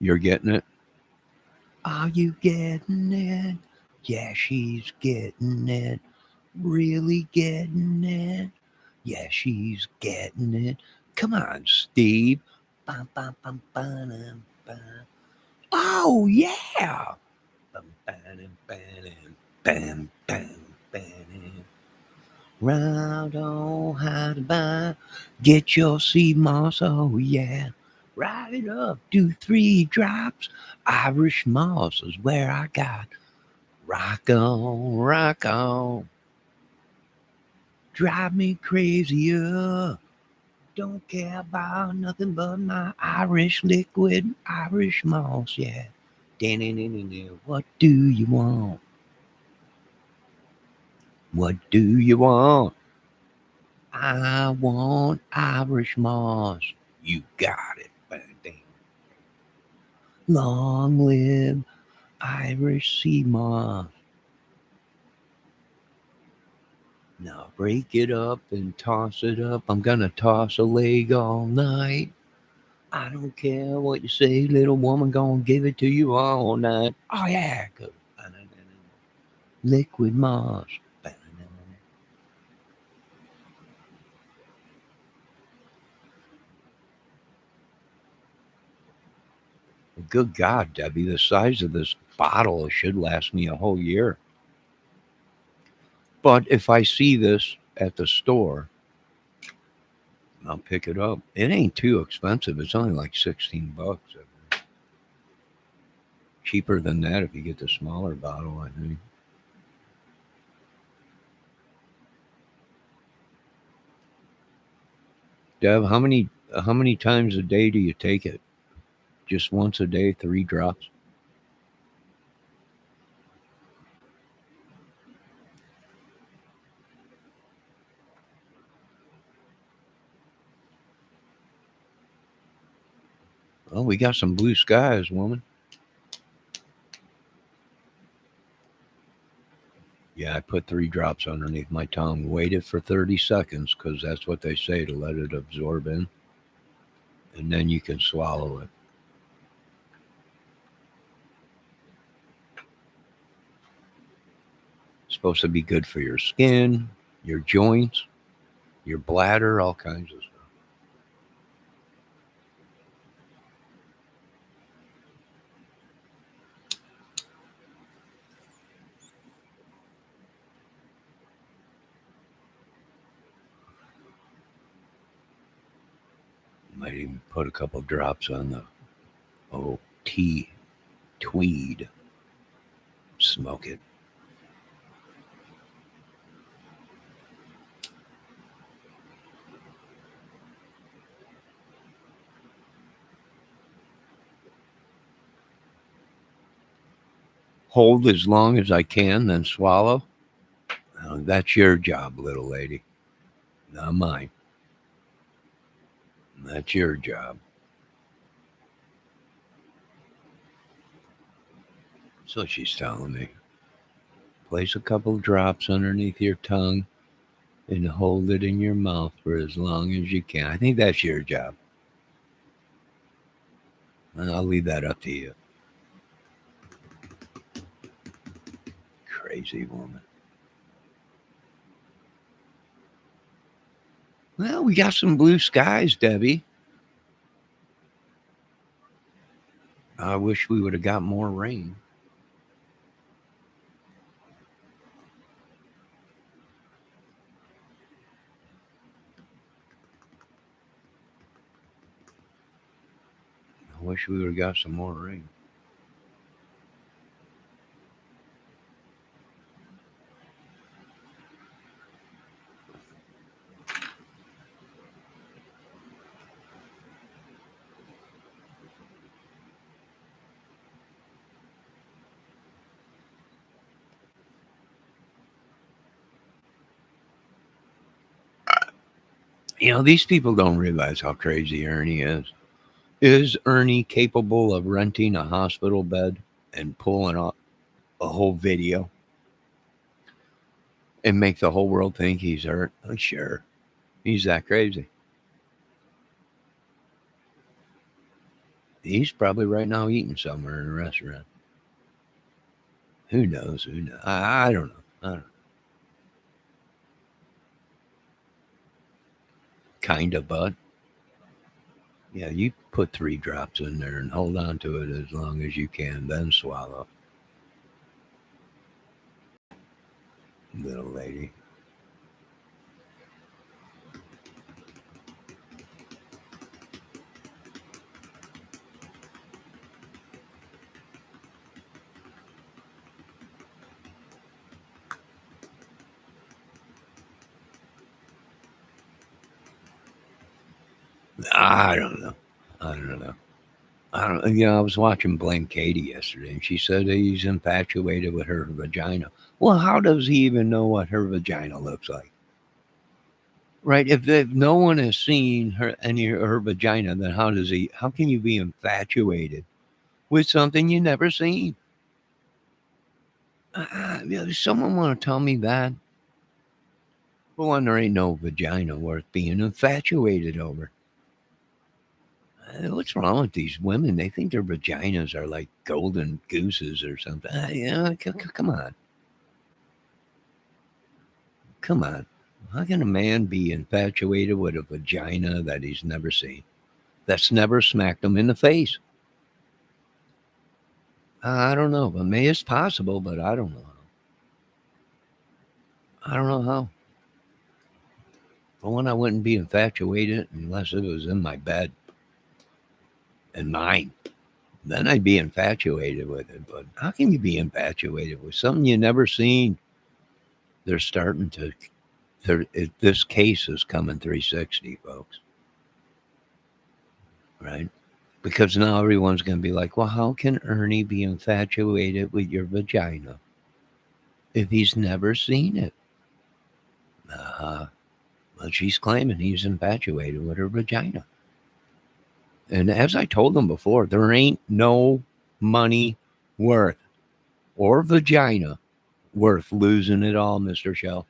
You're getting it? Are you getting it? Yeah, she's getting it. Really getting it? Yeah, she's getting it. Come on, Steve. Bum, bum, bum, bum, bum. Oh, yeah. Bum, bam, bam, bam, bam, bam. Round on how to buy. Get your sea moss. Oh, yeah. Ride it up. Do 3 drops. Irish moss is where I got. Rock on, rock on. Drive me crazier. Don't care about nothing but my Irish liquid, Irish moss, yeah. What do you want? What do you want? I want Irish moss. You got it. Bang. Long live Irish sea moss. Now break it up and toss it up. I'm gonna toss a leg all night. I don't care what you say, little woman, gonna give it to you all night. Oh yeah, good. Liquid moss. Good God, Debbie, the size of this bottle should last me a whole year. But if I see this at the store, I'll pick it up. It ain't too expensive. It's only like $16. Cheaper than that if you get the smaller bottle, I think. Dev, how many times a day do you take it? Just once a day, 3 drops? Oh, we got some blue skies, woman. Yeah, I put 3 drops underneath my tongue, waited for 30 seconds because that's what they say to let it absorb in, and then you can swallow it. It's supposed to be good for your skin, your joints, your bladder, all kinds of stuff. Might even put a couple drops on the tea, tweed. Smoke it. Hold as long as I can, then swallow. That's your job, little lady, not mine. That's your job. So she's telling me. Place a couple drops underneath your tongue and hold it in your mouth for as long as you can. I think that's your job. And I'll leave that up to you. Crazy woman. Well, we got some blue skies, Debbie. I wish we would have got more rain. I wish we would have got some more rain. These people don't realize how crazy Ernie is. Is Ernie capable of renting a hospital bed and pulling off a whole video and make the whole world think he's hurt? Oh, sure. He's that crazy. He's probably right now eating somewhere in a restaurant. Who knows? Who knows? I don't know. I don't know. Kind of, but yeah, you put 3 drops in there and hold on to it as long as you can, then swallow. Little lady. I don't know. I don't know. I don't. I was watching Blame Katie yesterday, and she said that he's infatuated with her vagina. Well, how does he even know what her vagina looks like? Right? If no one has seen her vagina, then how does he? How can you be infatuated with something you never seen? Does someone want to tell me that? For one, there ain't no vagina worth being infatuated over. What's wrong with these women? They think their vaginas are like golden gooses or something. Come on. Come on. How can a man be infatuated with a vagina that he's never seen? That's never smacked him in the face. I don't know. But maybe it's possible, but I don't know how. I don't know how. For one, I wouldn't be infatuated unless it was in my bed and mine. Then I'd be infatuated with it. But how can you be infatuated with something you never seen? They're starting to. This case is coming 360, folks. Right? Because now everyone's going to be like, well, how can Ernie be infatuated with your vagina if he's never seen it? Uh, well, she's claiming he's infatuated with her vagina. And as I told them before, there ain't no money worth or vagina worth losing it all, Mr. Shell.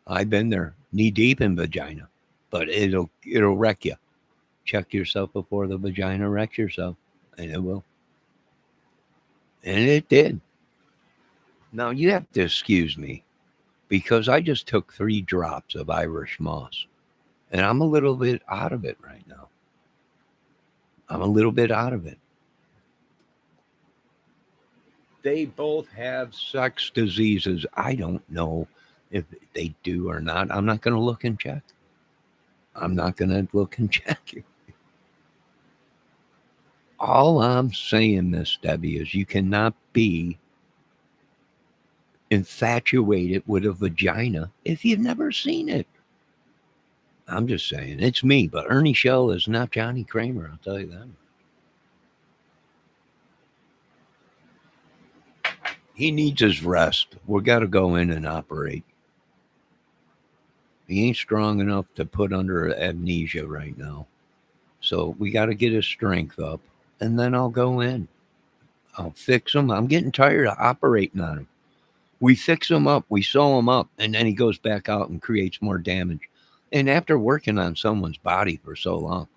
I've been there, knee deep in vagina, but it'll wreck you. Check yourself before the vagina wrecks yourself, and it will. And it did. Now you have to excuse me because I just took 3 drops of Irish moss, and I'm a little bit out of it right now. I'm a little bit out of it. They both have sex diseases. I don't know if they do or not. I'm not going to look and check. I'm not going to look and check. All I'm saying, Miss Debbie, is you cannot be infatuated with a vagina if you've never seen it. I'm just saying, it's me, but Ernie Shell is not Johnny Kramer, I'll tell you that. He needs his rest. We got to go in and operate. He ain't strong enough to put under amnesia right now. So we got to get his strength up, and then I'll go in. I'll fix him. I'm getting tired of operating on him. We fix him up, we sew him up, and then he goes back out and creates more damage. And after working on someone's body for so long,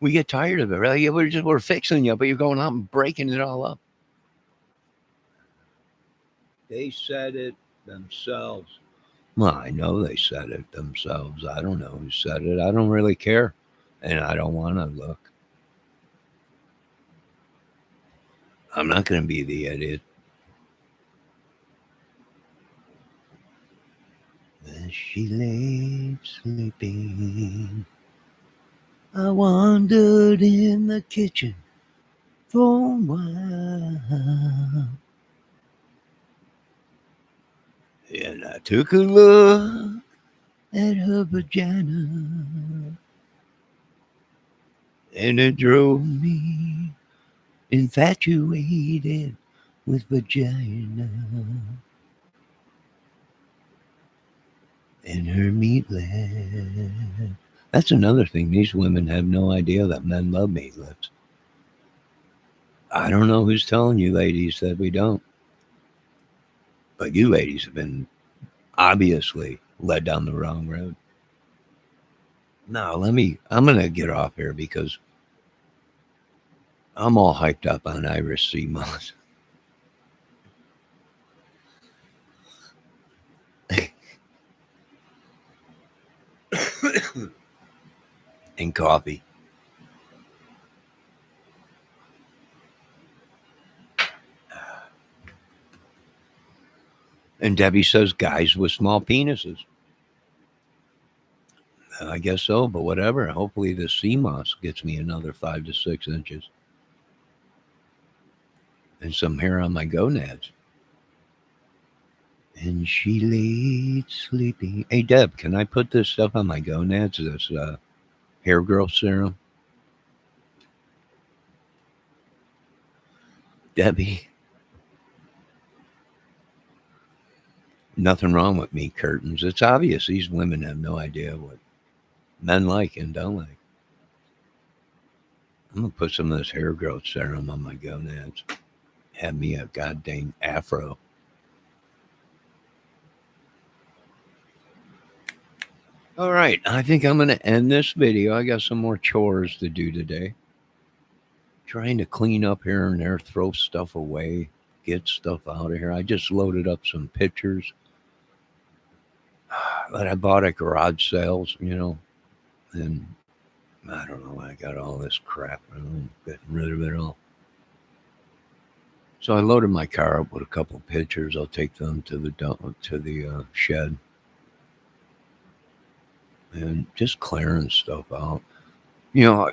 we get tired of it. Right? Yeah, we're fixing you, but you're going out and breaking it all up. They said it themselves. Well, I know they said it themselves. I don't know who said it. I don't really care. And I don't want to look. I'm not going to be the idiot. As she lay sleeping, I wandered in the kitchen for a while. And I took a look at her vagina, and it drove me infatuated with vagina and her meatlet. That's another thing. These women have no idea that men love meatlets. I don't know who's telling you, ladies, that we don't. But you ladies have been obviously led down the wrong road. No, I'm going to get off here because I'm all hyped up on Irish sea moss. And coffee. And Debbie says guys with small penises. I guess so, but whatever. Hopefully the sea moss gets me another 5 to 6 inches. And some hair on my gonads. And she laid sleeping. Hey, Deb, can I put this stuff on my gonads? This hair growth serum? Debbie. Nothing wrong with me curtains. It's obvious these women have no idea what men like and don't like. I'm going to put some of this hair growth serum on my gonads. Have me a goddamn afro. All right, I think I'm going to end this video. I got some more chores to do today. Trying to clean up here and there, throw stuff away, get stuff out of here. I just loaded up some pictures that I bought at garage sales, and I don't know. I got all this crap. I'm getting rid of it all. So I loaded my car up with a couple of pictures. I'll take them to the shed. and just clearing stuff out. You know,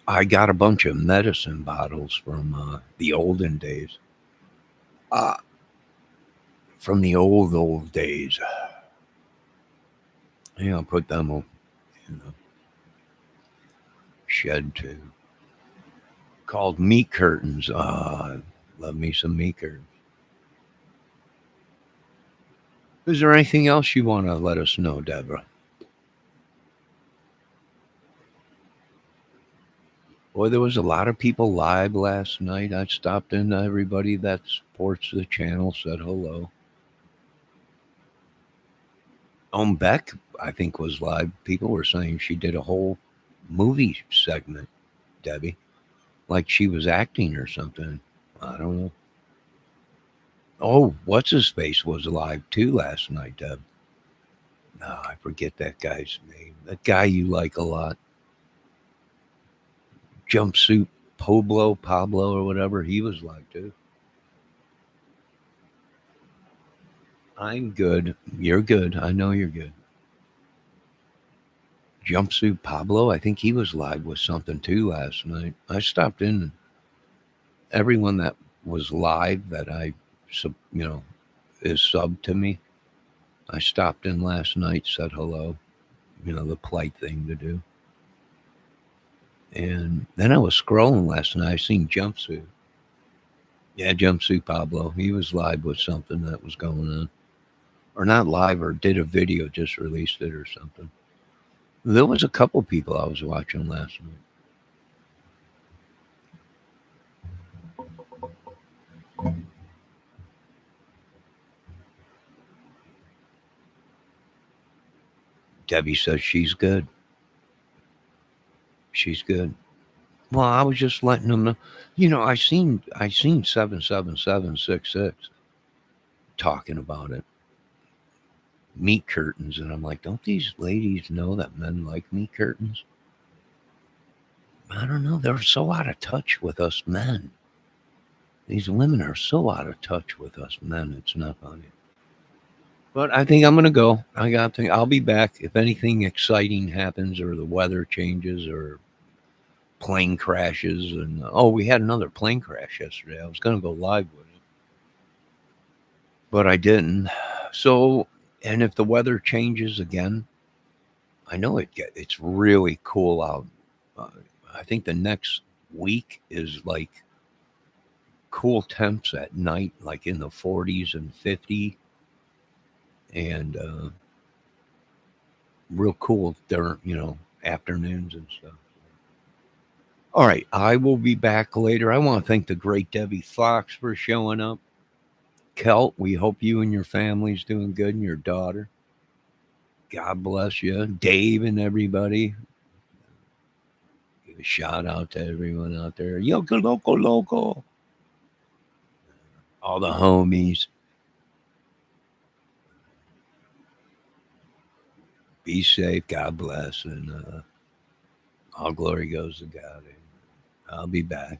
I got a bunch of medicine bottles from the olden days. Uh, from the old days. You know, put them in the shed too. Called meat curtains. Love me some meat curtains. Is there anything else you want to let us know, Deborah? Boy, there was a lot of people live last night. I stopped in. Everybody that supports the channel said hello. Beck, I think, was live. People were saying she did a whole movie segment, Debbie, like she was acting or something. I don't know. Oh, what's his face was live too last night, Deb. No, I forget that guy's name. That guy you like a lot. Jumpsuit Pablo or whatever. He was live too. I'm good. You're good. I know you're good. Jumpsuit Pablo, I think he was live with something too last night. I stopped in. Everyone that was live that is sub to me. I stopped in last night, said hello. The polite thing to do. And then I was scrolling last night. I seen Jumpsuit. Yeah, Jumpsuit Pablo. He was live with something that was going on. Or not live, or did a video, just released it or something. There was a couple people I was watching last night. Debbie says she's good. She's good. Well, I was just letting them know. I seen 77766 talking about it. Meat curtains, and I'm like, don't these ladies know that men like meat curtains? I don't know. They're so out of touch with us men. These women are so out of touch with us men. It's not funny. But I think I'm gonna go. I'll be back if anything exciting happens, or the weather changes, or plane crashes. And we had another plane crash yesterday. I was gonna go live with it, but I didn't. So, and if the weather changes again, I know it's really cool out. Uh, I think the next week is like cool temps at night, like in the 40s and 50, and real cool during afternoons and stuff. All right, I will be back later. I want to thank the great Debbie Fox for showing up. Kelt, we hope you and your family's doing good, and your daughter. God bless you, Dave, and everybody. Give a shout out to everyone out there. Yoko loco loco. All the homies. Be safe. God bless, and all glory goes to God. I'll be back.